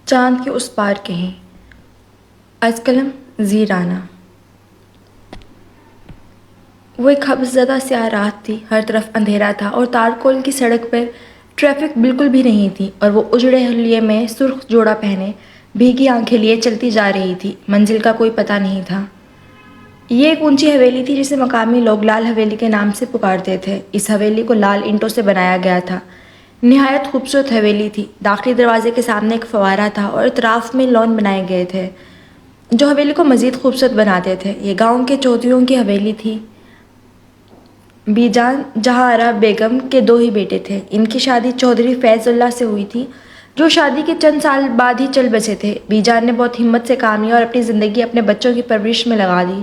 چاند کے اس پار کہیں از قلم زیرانہ۔ وہ ایک حبس زدہ سیاہ رات تھی، ہر طرف اندھیرا تھا اور تارکول کی سڑک پر ٹریفک بالکل بھی نہیں تھی، اور وہ اجڑے حلیے میں سرخ جوڑا پہنے بھیگی آنکھیں لیے چلتی جا رہی تھی۔ منزل کا کوئی پتہ نہیں تھا۔ یہ ایک اونچی حویلی تھی جسے مقامی لوگ لال حویلی کے نام سے پکارتے تھے۔ اس حویلی کو لال اینٹوں سے بنایا گیا تھا۔ نہایت خوبصورت حویلی تھی۔ داخلی دروازے کے سامنے ایک فوارہ تھا اور اطراف میں لان بنائے گئے تھے جو حویلی کو مزید خوبصورت بناتے تھے۔ یہ گاؤں کے چودھریوں کی حویلی تھی۔ بی جان جہاں آرا بیگم کے دو ہی بیٹے تھے۔ ان کی شادی چودھری فیض اللہ سے ہوئی تھی جو شادی کے چند سال بعد ہی چل بسے تھے۔ بی جان نے بہت ہمت سے کام لیا اور اپنی زندگی اپنے بچوں کی پرورش میں لگا دی۔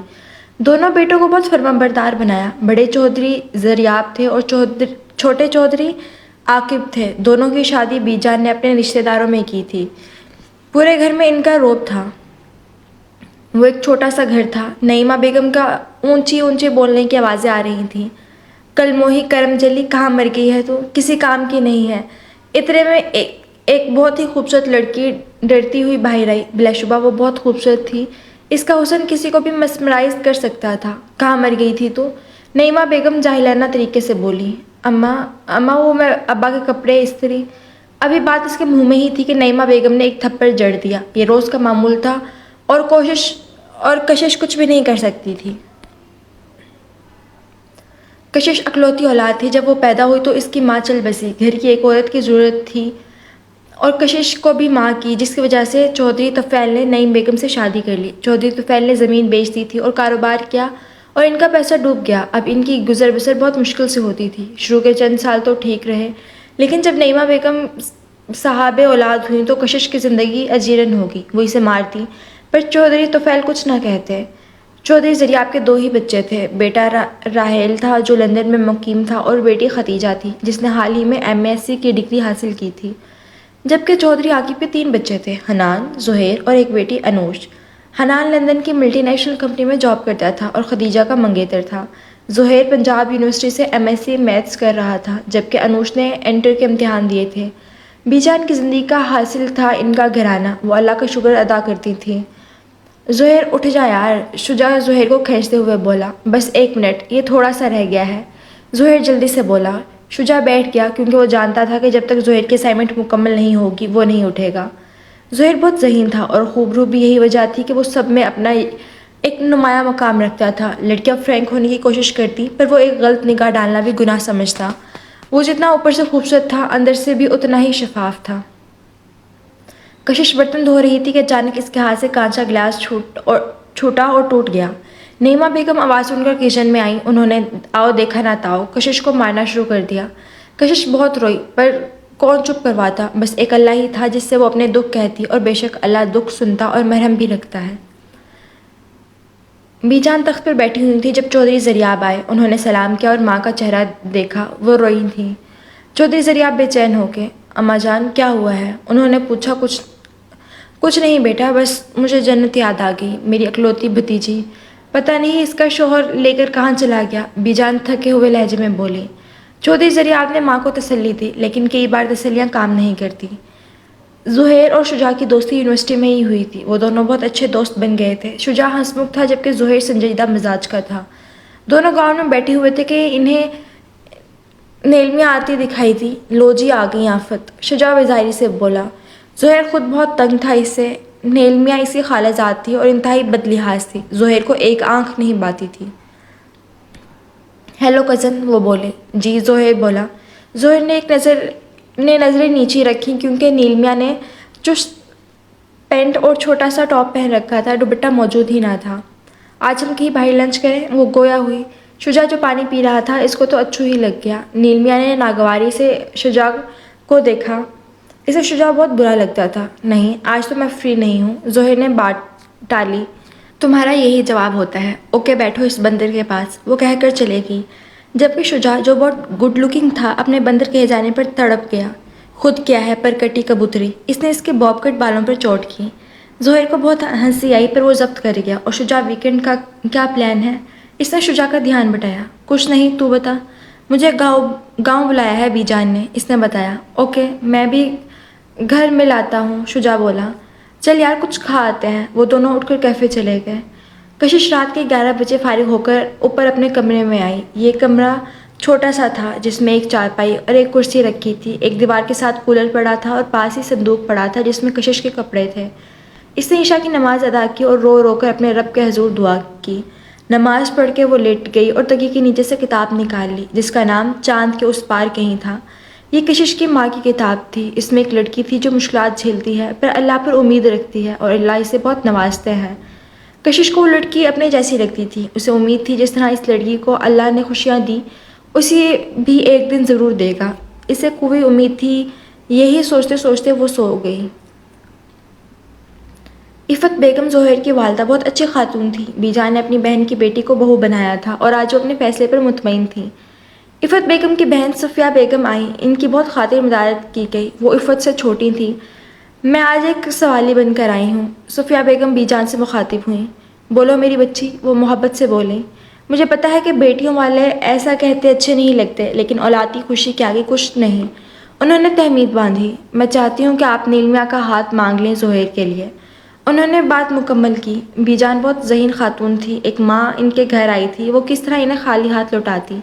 دونوں بیٹوں کو بہت فرمانبردار بنایا۔ بڑے چودھری زریاب تھے اور چھوٹے چودھری عاقب تھے۔ دونوں کی شادی بی جان نے اپنے رشتہ داروں میں کی تھی۔ پورے گھر میں ان کا رعب تھا۔ وہ ایک چھوٹا سا گھر تھا۔ نعیمہ بیگم کا اونچی اونچی بولنے کی آوازیں آ رہی تھیں۔ کل موہی کرم جلی کہاں مر گئی ہے تو، کسی کام کی نہیں ہے۔ اتنے میں ایک بہت ہی خوبصورت لڑکی ڈرتی ہوئی باہر آئی۔ بلا شبہ وہ بہت خوبصورت تھی۔ اس کا حسن کسی کو بھی مسمرائز کر سکتا تھا۔ کہاں مر گئی تھی تو؟ نعیمہ بیگم جاہلانہ طریقے سے بولی۔ اماں وہ میں ابا کے کپڑے استری۔ ابھی بات اس کے منہ میں ہی تھی کہ نعیمہ بیگم نے ایک تھپڑ جڑ دیا۔ یہ روز کا معمول تھا اور کشش کچھ بھی نہیں کر سکتی تھی۔ کشش اکلوتی اولاد تھی۔ جب وہ پیدا ہوئی تو اس کی ماں چل بسی۔ گھر کی ایک عورت کی ضرورت تھی اور کشش کو بھی ماں کی، جس کی وجہ سے چودھری طفیل نے نعیم بیگم سے شادی کر لی۔ چودھری طفیل نے زمین بیچ دی تھی اور کاروبار کیا اور ان کا پیسہ ڈوب گیا۔ اب ان کی گزر بسر بہت مشکل سے ہوتی تھی۔ شروع کے چند سال تو ٹھیک رہے، لیکن جب نعیمہ بیگم صاحب اولاد ہوئیں تو کشش کی زندگی اجیرن ہو گئی۔ وہ اسے مارتی، پر چودھری طفیل کچھ نہ کہتے۔ چودھری زریاب کے دو ہی بچے تھے۔ بیٹا راحیل تھا جو لندن میں مقیم تھا، اور بیٹی ختیجہ تھی جس نے حال ہی میں MSc کی ڈگری حاصل کی تھی، جبکہ چودھری عاقب کے 3 بچے تھے، حنان، زہیر اور ایک بیٹی انوش۔ حنان لندن کی ملٹی نیشنل کمپنی میں جاب کرتا تھا اور خدیجہ کا منگیتر تھا۔ زہیر پنجاب یونیورسٹی سے MSc میتھس کر رہا تھا، جبکہ انوش نے انٹر کے امتحان دیے تھے۔ بی جان کی زندگی کا حاصل تھا ان کا گھرانہ۔ وہ اللہ کا شکر ادا کرتی تھی۔ زہیر اٹھ جا یار، شجاع زہیر کو کھینچتے ہوئے بولا۔ بس 1 منٹ، یہ تھوڑا سا رہ گیا ہے۔ زہیر جلدی سے بولا۔ شجاع بیٹھ گیا کیونکہ وہ جانتا تھا کہ جب تک زہیر کی اسائنمنٹ مکمل نہیں ہوگی وہ نہیں اٹھے گا۔ زہیر بہت ذہین تھا اور خوبرو بھی یہی وجہ تھی کہ وہ سب میں اپنا ایک نمایاں مقام رکھتا تھا۔ لڑکیاں فرینک ہونے کی کوشش کرتی، پر وہ ایک غلط نگاہ ڈالنا بھی گناہ سمجھتا۔ وہ جتنا اوپر سے خوبصورت تھا، اندر سے بھی اتنا ہی شفاف تھا۔ کشش برتن دھو رہی تھی کہ اچانک اس کے ہاتھ سے کانچا گلاس چھوٹا اور ٹوٹ گیا۔ نعیمہ بیگم آواز سن کر کچن میں آئیں۔ انہوں نے آؤ دیکھا نہ تاؤ کشش کو مارنا شروع کر دیا۔ کشش بہت روئی، پر کون چپ کرواتا؟ بس ایک اللہ ہی تھا جس سے وہ اپنے دکھ کہتی، اور بے شک اللہ دکھ سنتا اور مرہم بھی رکھتا ہے۔ بی جان تخت پر بیٹھی ہوئی تھی جب چودھری زریاب آئے۔ انہوں نے سلام کیا اور ماں کا چہرہ دیکھا، وہ روئی تھیں۔ چودھری زریاب بے چین ہو کے، اماں جان کیا ہوا ہے؟ انہوں نے پوچھا۔ کچھ نہیں بیٹا، بس مجھے جنت یاد آ گئی، میری اکلوتی بھتیجی۔ پتہ نہیں اس کا شوہر لے کر کہاں چلا گیا، بی جان تھکے ہوئے لہجے میں بولی۔ چودھری زریاب نے ماں کو تسلی دی، لیکن کئی بار تسلیاں کام نہیں کرتی۔ زہیر اور شجاع کی دوستی یونیورسٹی میں ہی ہوئی تھی۔ وہ دونوں بہت اچھے دوست بن گئے تھے۔ شجاع ہنسمکھ تھا جبکہ زہیر سنجیدہ مزاج کا تھا۔ دونوں گاؤں میں بیٹھے ہوئے تھے کہ انہیں نیلمیاں آتی دکھائی دی۔ لو جی آ گئی آفت، شجاع بیزاری سے بولا۔ زہیر خود بہت تنگ تھا اس سے۔ نیلمیاں اس کی خالہ زاد تھی اور انتہائی بد لحاظ تھی۔ زہیر کو ایک آنکھ نہیں باتی تھی۔ ہیلو کزن، وہ بولے۔ جی، زہیر بولا۔ زہیر نے نظریں نیچی رکھیں کیونکہ نیلمیاں نے چست پینٹ اور چھوٹا سا ٹاپ پہن رکھا تھا، دوپٹہ موجود ہی نہ تھا۔ آج ہم کہیں باہر لنچ کریں؟ وہ گویا ہوئی۔ شجاع جو پانی پی رہا تھا اس کو تو اچھو ہی لگ گیا۔ نیلمیاں نے ناگواری سے شجاع کو دیکھا۔ اسے شجاع بہت برا لگتا تھا۔ نہیں، آج تو میں فری نہیں ہوں، زہیر نے بات ٹالی۔ تمہارا یہی جواب ہوتا ہے۔ اوکے بیٹھو اس بندر کے پاس، وہ کہہ کر چلے گی، جبکہ شجاع جو بہت گڈ لکنگ تھا اپنے بندر کہے جانے پر تڑپ گیا۔ خود کیا ہے پر کٹی کبوتری، اس نے اس کے باب کٹ بالوں پر چوٹ کی۔ زہیر کو بہت ہنسی آئی پر وہ ضبط کر گیا۔ اور شجاع ویکینڈ کا کیا پلان ہے؟ اس نے شجاع کا دھیان بٹایا۔ کچھ نہیں، تو بتا۔ مجھے گاؤں بلایا ہے بی جان نے، اس نے بتایا۔ اوکے، میں بھی گھر میں لاتا ہوں، شجاع بولا۔ چل یار کچھ کھا آتے ہیں۔ وہ دونوں اٹھ کر کیفے چلے گئے۔ کشش رات کے 11 بجے فارغ ہو کر اوپر اپنے کمرے میں آئی۔ یہ کمرہ چھوٹا سا تھا جس میں ایک چارپائی اور ایک کرسی رکھی تھی، ایک دیوار کے ساتھ کولر پڑا تھا اور پاس ہی صندوق پڑا تھا جس میں کشش کے کپڑے تھے۔ اس نے عشاء کی نماز ادا کی اور رو رو کر اپنے رب کے حضور دعا کی۔ نماز پڑھ کے وہ لیٹ گئی اور تکیے کے نیچے سے کتاب نکال لی جس کا نام چاند کے اس پار کہیں تھا۔ یہ کشش کی ماں کی کتاب تھی۔ اس میں ایک لڑکی تھی جو مشکلات جھیلتی ہے پر اللہ پر امید رکھتی ہے اور اللہ اسے بہت نوازتے ہیں۔ کشش کو وہ لڑکی اپنے جیسی لگتی تھی۔ اسے امید تھی جس طرح اس لڑکی کو اللہ نے خوشیاں دی اسے بھی ایک دن ضرور دے گا۔ اسے قوی امید تھی۔ یہی سوچتے سوچتے وہ سو گئی۔ عفت بیگم زہیر کی والدہ بہت اچھی خاتون تھی۔ بی جان نے اپنی بہن کی بیٹی کو بہو بنایا تھا اور آج وہ اپنے فیصلے پر مطمئن تھی۔ عفت بیگم کی بہن صفیہ بیگم آئیں۔ ان کی بہت خاطر مدارت کی گئی۔ وہ عفت سے چھوٹی تھیں۔ میں آج ایک سوالی بن کر آئی ہوں، صفیہ بیگم بی جان سے مخاطب ہوئیں۔ بولو میری بچی، وہ محبت سے بولیں۔ مجھے پتہ ہے کہ بیٹیوں والے ایسا کہتے اچھے نہیں لگتے لیکن اولاد کی خوشی کے آگے کچھ نہیں۔ انہوں نے تہمید باندھی۔ میں چاہتی ہوں کہ آپ نیلمیا کا ہاتھ مانگ لیں زہیر کے لیے۔ انہوں نے بات مکمل کی۔ بی جان بہت ذہین خاتون تھی۔ ایک ماں ان کے گھر آئی تھی، وہ کس طرح انہیں خالی ہاتھ لوٹاتی؟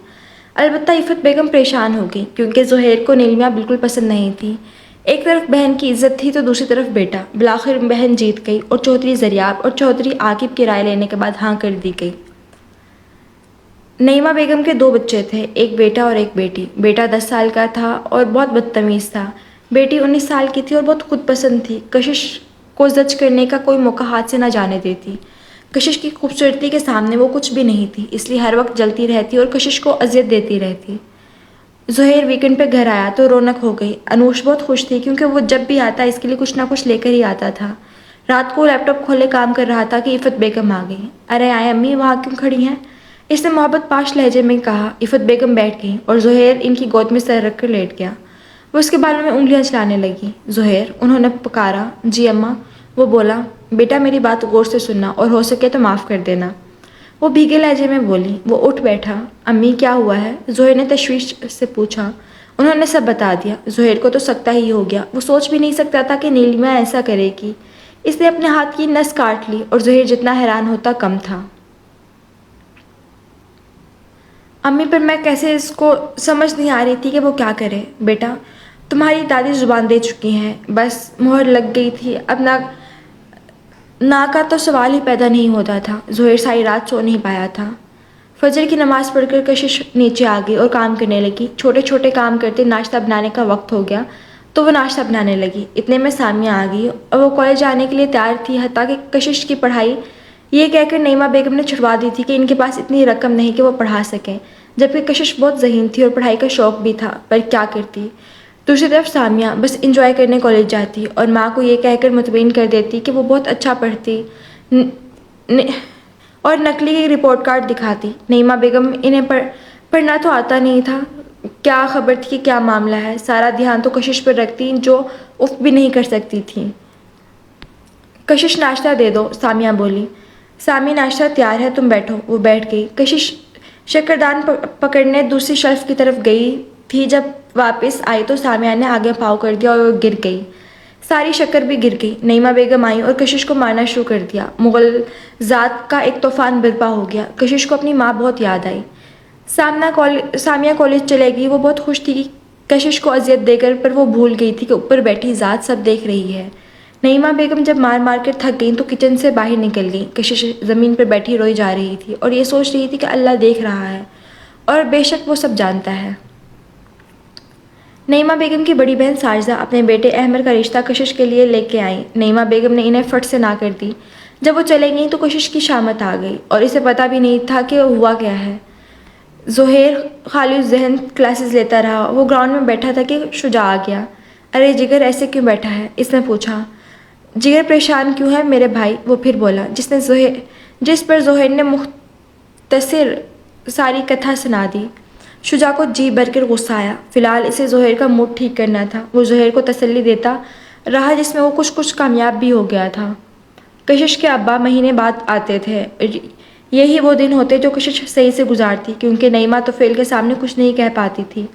البتہ عفت بیگم پریشان ہو گئی کیونکہ زہیر کو نیلمیا بالکل پسند نہیں تھی۔ ایک طرف بہن کی عزت تھی تو دوسری طرف بیٹا۔ بالآخر بہن جیت گئی اور چودھری زریاب اور چودھری عاقب کی رائے لینے کے بعد ہاں کر دی گئی۔ نعیمہ بیگم کے 2 بچے تھے، ایک بیٹا اور ایک بیٹی۔ بیٹا 10 سال کا تھا اور بہت بدتمیز تھا۔ بیٹی 19 سال کی تھی اور بہت خود پسند تھی۔ کشش کو زج کرنے کا کوئی موقع ہاتھ سے نہ جانے دیتی۔ کشش کی خوبصورتی کے سامنے وہ کچھ بھی نہیں تھی، اس لیے ہر وقت جلتی رہتی اور کشش کو اذیت دیتی رہتی۔ زہیر ویکنڈ پہ گھر آیا تو رونق ہو گئی۔ انوش بہت خوش تھی کیونکہ وہ جب بھی آتا اس کے لیے کچھ نہ کچھ لے کر ہی آتا تھا۔ رات کو لیپ ٹاپ کھولے کام کر رہا تھا کہ عفت بیگم آ گئی۔ ارے آئے امی، وہاں کیوں کھڑی ہیں؟ اس نے محبت پاش لہجے میں کہا۔ عفت بیگم بیٹھ گئی اور زہیر ان کی گود میں سر رکھ کر لیٹ گیا۔ وہ اس کے بالوں میں انگلیاں چلانے لگی۔ زہیر، انہوں نے پکارا۔ جی اماں۔ وہ بولا، بیٹا میری بات غور سے سننا اور ہو سکے تو معاف کر دینا۔ وہ بھیگے لہجے میں بولی۔ وہ اٹھ بیٹھا۔ امی کیا ہوا ہے؟ زہیر نے تشویش سے پوچھا۔ انہوں نے سب بتا دیا۔ زہیر کو تو سکتہ ہی ہو گیا۔ وہ سوچ بھی نہیں سکتا تھا کہ نیلمیا ایسا کرے گی۔ اس نے اپنے ہاتھ کی نس کاٹ لی اور زہیر جتنا حیران ہوتا کم تھا۔ امی پر میں کیسے اس کو سمجھ نہیں آ رہی تھی کہ وہ کیا کرے۔ بیٹا تمہاری دادی زبان دے چکی ہیں، بس مہر لگ گئی تھی، اب نا کا تو سوال ہی پیدا نہیں ہوتا تھا۔ زہیر ساری رات سو نہیں پایا تھا۔ فجر کی نماز پڑھ کر کشش نیچے آ گئی اور کام کرنے لگی۔ چھوٹے چھوٹے کام کرتے ناشتہ بنانے کا وقت ہو گیا تو وہ ناشتہ بنانے لگی۔ اتنے میں سامیہ آ گئی اور وہ کالج جانے کے لیے تیار تھی، حتیٰ کہ کشش کی پڑھائی یہ کہہ کر نعیمہ بیگم نے چھڑوا دی تھی کہ ان کے پاس اتنی رقم نہیں کہ وہ پڑھا سکیں، جبکہ کشش بہت ذہین تھی اور پڑھائی کا شوق بھی تھا، پر کیا کرتی۔ دوسری طرف سامیہ بس انجوائے کرنے کالج جاتی اور ماں کو یہ کہہ کر مطمئن کر دیتی کہ وہ بہت اچھا پڑھتی اور نقلی رپورٹ کارڈ دکھاتی۔ نعیمہ بیگم انہیں پڑھنا تو آتا نہیں تھا، کیا خبر تھی کہ کیا معاملہ ہے۔ سارا دھیان تو کشش پر رکھتی جو اف بھی نہیں کر سکتی تھی۔ کشش ناشتہ دے دو، سامیہ بولی۔ سامی ناشتہ تیار ہے، تم بیٹھو۔ وہ بیٹھ گئی۔ کشش شکردان پکڑنے دوسری شیلف کی طرف گئی تھی، جب واپس آئی تو سامیہ نے آگے پاؤں کر دیا اور وہ گر گئی۔ ساری شکر بھی گر گئی۔ نعیمہ بیگم آئی اور کشش کو مارنا شروع کر دیا۔ مغل ذات کا ایک طوفان برپا ہو گیا۔ کشش کو اپنی ماں بہت یاد آئی۔ سامیہ کالج چلے گئی۔ وہ بہت خوش تھی کشش کو اذیت دے کر، پر وہ بھول گئی تھی کہ اوپر بیٹھی ذات سب دیکھ رہی ہے۔ نعیمہ بیگم جب مار مار کر تھک گئیں تو کچن سے باہر نکل گئیں۔ کشش زمین پر بیٹھی روئی جا رہی تھی اور یہ سوچ رہی تھی کہ اللہ دیکھ رہا ہے اور بے شک وہ سب جانتا ہے۔ نعیمہ بیگم کی بڑی بہن ساجدہ اپنے بیٹے احمد کا رشتہ کشش کے لیے لے کے آئیں۔ نعیمہ بیگم نے انہیں فٹ سے نہ کر دی۔ جب وہ چلے گئیں تو کشش کی شامت آ گئی اور اسے پتہ بھی نہیں تھا کہ ہوا کیا ہے۔ زہیر خالی ذہن کلاسز لیتا رہا۔ وہ گراؤنڈ میں بیٹھا تھا کہ شجاع آ گیا۔ ارے جگر ایسے کیوں بیٹھا ہے؟ اس نے پوچھا۔ جگر پریشان کیوں ہے میرے بھائی؟ وہ پھر بولا، جس پر زہیر نے مختصر ساری کتھا سنا دی۔ شجاع کو جی بھر کر غصہ آیا۔ فی الحال اسے زہیر کا موڈ ٹھیک کرنا تھا۔ وہ زہیر کو تسلی دیتا رہا جس میں وہ کچھ کامیاب بھی ہو گیا تھا۔ کشش کے ابا مہینے بعد آتے تھے۔ یہی وہ دن ہوتے جو کشش صحیح سے گزارتی، کیونکہ نعیمہ طفیل کے سامنے کچھ نہیں کہہ پاتی تھی۔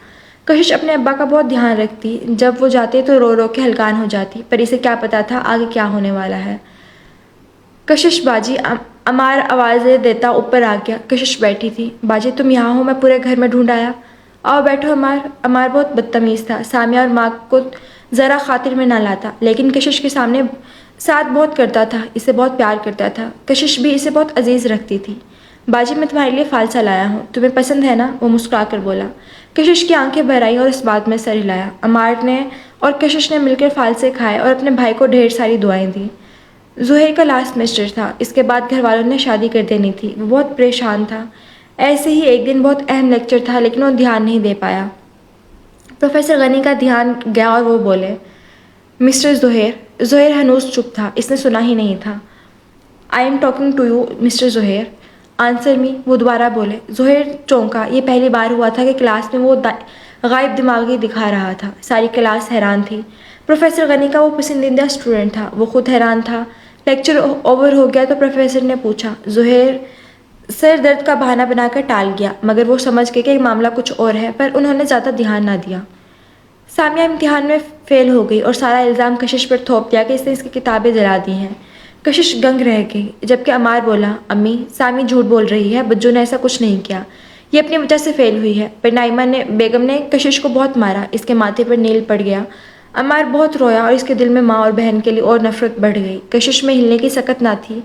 کشش اپنے ابا کا بہت دھیان رکھتی، جب وہ جاتے تو رو رو کے ہلکان ہو جاتی، پر اسے کیا پتا تھا آگے کیا ہونے والا ہے۔ کشش باجی، عمار آوازیں دیتا اوپر آ گیا۔ کشش بیٹھی تھی۔ باجی تم یہاں ہو؟ میں پورے گھر میں ڈھونڈ آیا۔ آؤ بیٹھو عمار۔ عمار بہت بدتمیز تھا، سامیہ اور ماں کو ذرا خاطر میں نہ لاتا، لیکن کشش کے سامنے ساتھ بہت کرتا تھا، اسے بہت پیار کرتا تھا۔ کشش بھی اسے بہت عزیز رکھتی تھی۔ باجی میں تمہارے لیے فالسا لایا ہوں، تمہیں پسند ہے نا؟ وہ مسکرا کر بولا۔ کشش کی آنکھیں بھر آئیں اور اس بات میں سر ہلایا۔ عمار نے اور کشش نے مل کر فالسے کھائے اور اپنے بھائی کو ڈھیر ساری دعائیں دیں۔ زہیر کا لاسٹ سیمسٹر تھا، اس کے بعد گھر والوں نے شادی کر دینی تھی۔ وہ بہت پریشان تھا۔ ایسے ہی ایک دن بہت اہم لیکچر تھا لیکن وہ دھیان نہیں دے پایا۔ پروفیسر غنی کا دھیان گیا اور وہ بولے، مسٹر زہیر۔ زہیر ہنوز چپ تھا، اس نے سنا ہی نہیں تھا۔ I am talking to you mister Zaheer. Answer me, وہ دوبارہ بولے۔ زہیر چونکا، یہ پہلی بار ہوا تھا کہ کلاس میں وہ غائب دماغی دکھا رہا تھا۔ ساری کلاس حیران تھی۔ پروفیسر غنی کا وہ پسندیدہ اسٹوڈنٹ تھا، وہ خود حیران تھا۔ لیکچر اوور ہو گیا تو پروفیسر نے پوچھا۔ زہیر سر درد کا بہانہ بنا کر ٹال گیا، مگر وہ سمجھ گئے کہ معاملہ کچھ اور ہے، پر انہوں نے زیادہ دھیان نہ دیا۔ سامیہ امتحان میں فیل ہو گئی اور سارا الزام کشش پر تھوپ دیا کہ اس نے اس کی کتابیں جلا دی ہیں۔ کشش دنگ رہ گئی، جبکہ عمار بولا، امی سامی جھوٹ بول رہی ہے، بجو نے ایسا کچھ نہیں کیا، یہ اپنی وجہ سے فیل ہوئی ہے۔ پر نائمہ بیگم نے کشش کو بہت مارا، اس کے ماتھے پر نیل پڑ گیا۔ عمار بہت رویا اور اس کے دل میں ماں اور بہن کے لیے اور نفرت بڑھ گئی۔ کشش میں ہلنے کی سکت نہ تھی،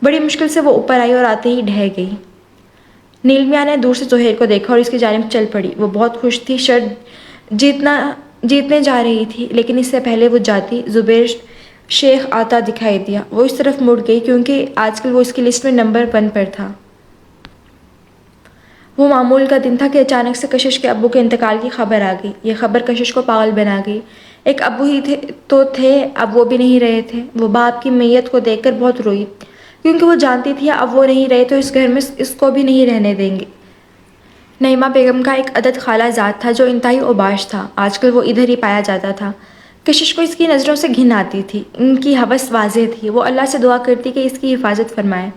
بڑی مشکل سے وہ اوپر آئی اور آتے ہی ڈھہ گئی۔ نیل میاں نے دور سے زہیر کو دیکھا اور اس کی جانب چل پڑی۔ وہ بہت خوش تھی، شرط جیتنے جا رہی تھی، لیکن اس سے پہلے وہ جاتی زبیر شیخ آتا دکھائی دیا۔ وہ اس طرف مڑ گئی کیونکہ آج کل وہ اس کی لسٹ میں نمبر 1 پر تھا۔ وہ معمول کا دن تھا کہ اچانک سے کشش کے ابو کے انتقال کی خبر آ گئی۔ یہ خبر کشش کو پاگل بنا گئی۔ ایک ابو ہی تو تھے، اب وہ بھی نہیں رہے تھے۔ وہ باپ کی میت کو دیکھ کر بہت روئی، کیونکہ وہ جانتی تھی اب وہ نہیں رہے تو اس گھر میں اس کو بھی نہیں رہنے دیں گے۔ نعیمہ بیگم کا ایک عدد خالہ زاد تھا جو انتہائی اوباش تھا، آج کل وہ ادھر ہی پایا جاتا تھا۔ کشش کو اس کی نظروں سے گھن آتی تھی، ان کی ہوس واضح تھی، وہ اللہ سے دعا کرتی کہ اس کی حفاظت فرمائے۔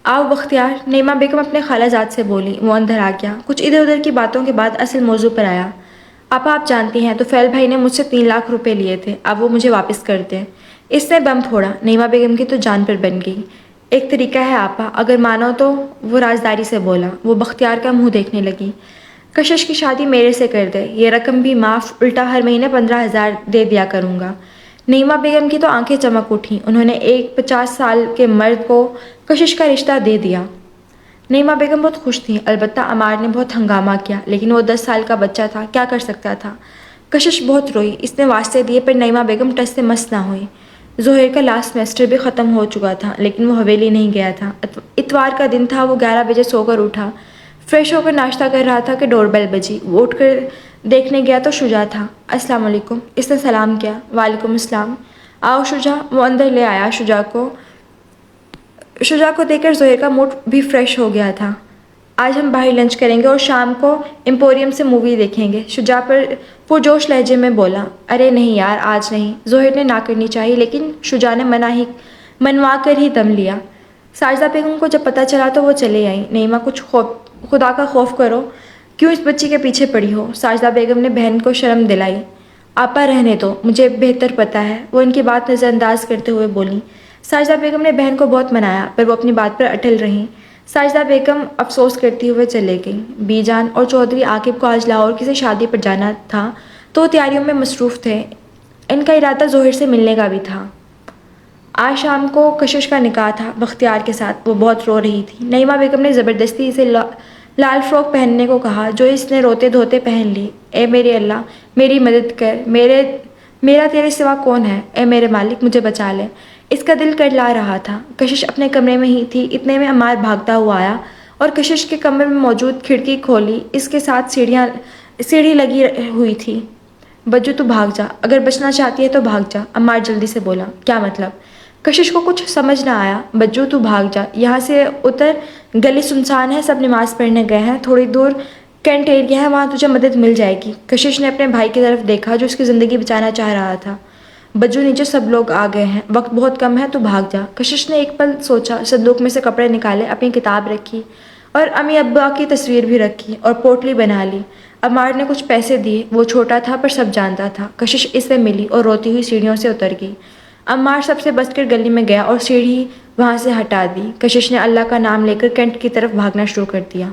آؤ بختیار، نعیمہ بیگم اپنے خالہ زاد سے بولی۔ وہ اندر آ گیا۔ کچھ ادھر ادھر کی باتوں کے بعد اصل موضوع پر آیا۔ آپا آپ جانتی ہیں توفیل بھائی نے مجھ سے 3 لاکھ روپے لیے تھے، اب وہ مجھے واپس کر دیں۔ اس نے بم پھوڑا۔ نعیمہ بیگم کی تو جان پر بن گئی۔ ایک طریقہ ہے آپا، اگر مانو تو، وہ رازداری سے بولا۔ وہ بختیار کا منہ دیکھنے لگی۔ کشش کی شادی میرے سے کر دے، یہ رقم بھی معاف، الٹا ہر مہینے 15,000 دے دیا کروں گا۔ نعیمہ بیگم کی تو آنکھیں چمک اٹھیں، انہوں نے ایک 50 سال کے مرد کو کشش کا رشتہ دے دیا۔ نعیمہ بیگم بہت خوش تھیں، البتہ عمار نے بہت ہنگامہ کیا، لیکن وہ 10 سال کا بچہ تھا، کیا کر سکتا تھا۔ کشش بہت روئی، اس نے واسطے دیے پر نعیمہ بیگم ٹس سے مس نہ ہوئی۔ زہیر کا لاسٹ سیمسٹر بھی ختم ہو چکا تھا، لیکن وہ حویلی نہیں گیا تھا۔ اتوار کا دن تھا، وہ 11 بجے سو کر اٹھا، فریش ہو کر ناشتہ کر رہا تھا کہ ڈور بیل بجی۔ وہ اٹھ کر دیکھنے گیا تو شجاع تھا۔ السلام علیکم، اس نے سلام کیا۔ وعلیکم السلام، آؤ شجاع۔ وہ اندر لے آیا شجاع کو دیکھ کر زہیر کا موڈ بھی فریش ہو گیا تھا۔ آج ہم باہر لنچ کریں گے اور شام کو ایمپوریم سے مووی دیکھیں گے، شجاع پرجوش لہجے میں بولا۔ ارے نہیں یار، آج نہیں، زہیر نے نہ کرنی چاہی، لیکن شجاع نے منوا کر ہی دم لیا۔ ساجدہ بیگم کو جب پتہ چلا تو وہ چلے آئیں۔ نعیمہ کچھ خدا کا خوف کرو، کیوں اس بچی کے پیچھے پڑی ہو؟ ساجدہ بیگم نے بہن کو شرم دلائی۔ آپا رہنے دو، مجھے بہتر پتہ ہے، وہ ان کی بات نظر انداز کرتے ہوئے بولیں۔ ساجدہ بیگم نے بہن کو بہت منایا پر وہ اپنی بات پر اٹل رہیں۔ ساجدہ بیگم افسوس کرتی ہوئے چلے گئیں۔ بی جان اور چودھری عاقب کو آج لاہور کسی شادی پر جانا تھا تو وہ تیاریوں میں مصروف تھے، ان کا ارادہ زہیر سے ملنے کا بھی تھا۔ آج شام کو کشش کا نکاح تھا بختیار کے ساتھ، وہ بہت رو رہی تھی۔ نعیمہ بیگم نے زبردستی اسے لال فراک پہننے کو کہا جو اس نے روتے دھوتے پہن لی۔ اے میرے اللہ، میری مدد کر، میرا تیرے سوا کون ہے؟ اے میرے مالک، مجھے بچا لے۔ اس کا دل کرلا رہا تھا۔ کشش اپنے کمرے میں ہی تھی، اتنے میں عمار بھاگتا ہوا آیا اور کشش کے کمرے میں موجود کھڑکی کھولی، اس کے ساتھ سیڑھی لگی ہوئی تھی۔ بجو تو بھاگ جا، اگر بچنا چاہتی ہے تو بھاگ جا، عمار جلدی سے بولا۔ کیا مطلب؟ کشش کو کچھ سمجھ نہ آیا۔ بجو تو بھاگ جا، یہاں سے اتر، گلی سنسان ہے، سب نماز پڑھنے گئے ہیں، تھوڑی دور کینٹ ایریا ہے، وہاں تجھے مدد مل جائے گی۔ کشش نے اپنے بھائی کی طرف دیکھا جو اس کی زندگی بچانا چاہ رہا تھا۔ بجو نیچے سب لوگ آ گئے ہیں، وقت بہت کم ہے، تو بھاگ جا۔ کشش نے ایک پل سوچا، صندوق میں سے کپڑے نکالے، اپنی کتاب رکھی اور امی ابا کی تصویر بھی رکھی اور پوٹلی بنا لی۔ عمار نے کچھ پیسے دیے، وہ چھوٹا تھا پر سب جانتا تھا۔ کشش اس سے ملی اور روتی ہوئی سیڑھیوں سے اتر گئی۔ عمار سب سے بچ کر گلی میں گیا اور سیڑھی وہاں سے ہٹا دی۔ کشش نے اللہ کا نام لے کر کینٹ کی طرف بھاگنا شروع کر دیا۔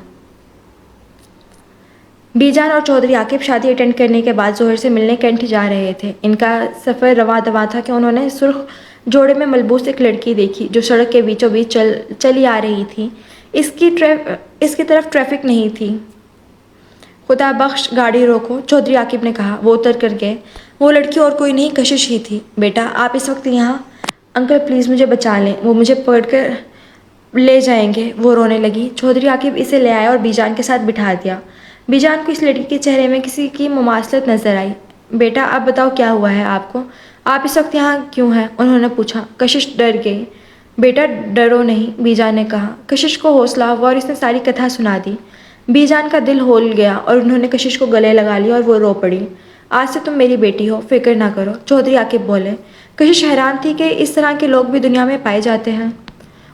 بی جان اور چودھری عاقب شادی اٹینڈ کرنے کے بعد ظہر سے ملنے کینٹ جا رہے تھے۔ ان کا سفر رواں دواں تھا کہ انہوں نے سرخ جوڑے میں ملبوس ایک لڑکی دیکھی جو سڑک کے بیچوں بیچ چلی آ رہی تھی۔ اس کی طرف ٹریفک نہیں تھی۔ خدا بخش گاڑی روکو، چودھری عاقب نے کہا۔ وہ اتر کر گئے۔ وہ لڑکی اور کوئی نہیں، کشش ہی تھی۔ بیٹا آپ اس وقت یہاں؟ انکل پلیز مجھے بچا لیں، وہ مجھے پکڑ کر لے جائیں گے، وہ رونے لگی۔ چودھری عاقب اسے لے آیا اور بی جان کے ساتھ بٹھا دیا۔ بی جان کو اس لڑکی کے چہرے میں کسی کی مماثلت نظر آئی۔ بیٹا اب بتاؤ کیا ہوا ہے آپ کو؟ آپ اس وقت یہاں کیوں ہیں؟ انہوں نے پوچھا۔ کشش ڈر گئی۔ بیٹا ڈرو نہیں، بی جان نے کہا۔ کشش کو حوصلہ ہوا اور اس نے ساری کتھا سنا دی۔ بی جان کا دل ہول گیا اور انہوں نے کشش کو گلے لگا لیا اور وہ رو پڑی۔ آج سے تم میری بیٹی ہو، فکر نہ کرو، چودھری عاقب بولے۔ کشش حیران تھی کہ اس طرح کے لوگ بھی دنیا میں پائے جاتے ہیں۔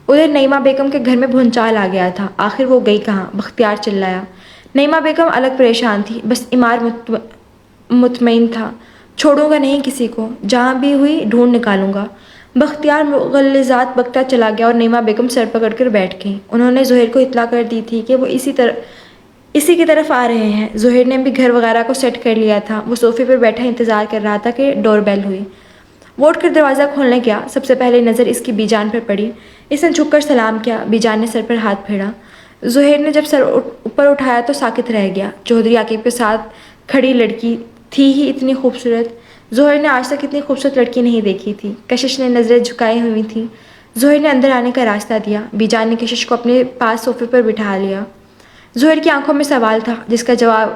ادھر نعیمہ بیگم کے گھر میں بھونچال آ گیا تھا۔ آخر وہ گئی کہاں؟ بختیار چلایا۔ نعیمہ بیگم الگ پریشان تھی، بس عمار مطمئن تھا۔ چھوڑوں گا نہیں کسی کو، جہاں بھی ہوئی ڈھونڈ نکالوں گا۔ بختیار مغلظات بکتا چلا گیا اور نعیمہ بیگم سر پکڑ کر بیٹھ گئیں۔ انہوں نے زہر کو اطلاع کر دی تھی کہ وہ اسی کی طرف آ رہے ہیں۔ زہر نے بھی گھر وغیرہ کو سیٹ کر لیا تھا۔ وہ صوفے پر بیٹھا انتظار کر رہا تھا کہ ڈور بیل ہوئی۔ وہ اٹھ کر دروازہ کھولنے گیا۔ سب سے پہلے نظر اس کی بی جان پر پڑی۔ اس نے جھک کر سلام کیا۔ بی جان نے سر پر ہاتھ پھیرا۔ زہر نے جب سر اوپر اٹھایا تو ساکت رہ گیا۔ چودھری عاقب کے ساتھ کھڑی لڑکی تھی ہی اتنی خوبصورت۔ زہر نے آج تک اتنی خوبصورت لڑکی نہیں دیکھی تھی۔ کشش نے نظریں جھکائے ہوئی تھی۔ زہر نے اندر آنے کا راستہ دیا۔ بی جان نے کشش کو اپنے پاس صوفے پر بٹھا لیا۔ زہر کی آنکھوں میں سوال تھا جس کا جواب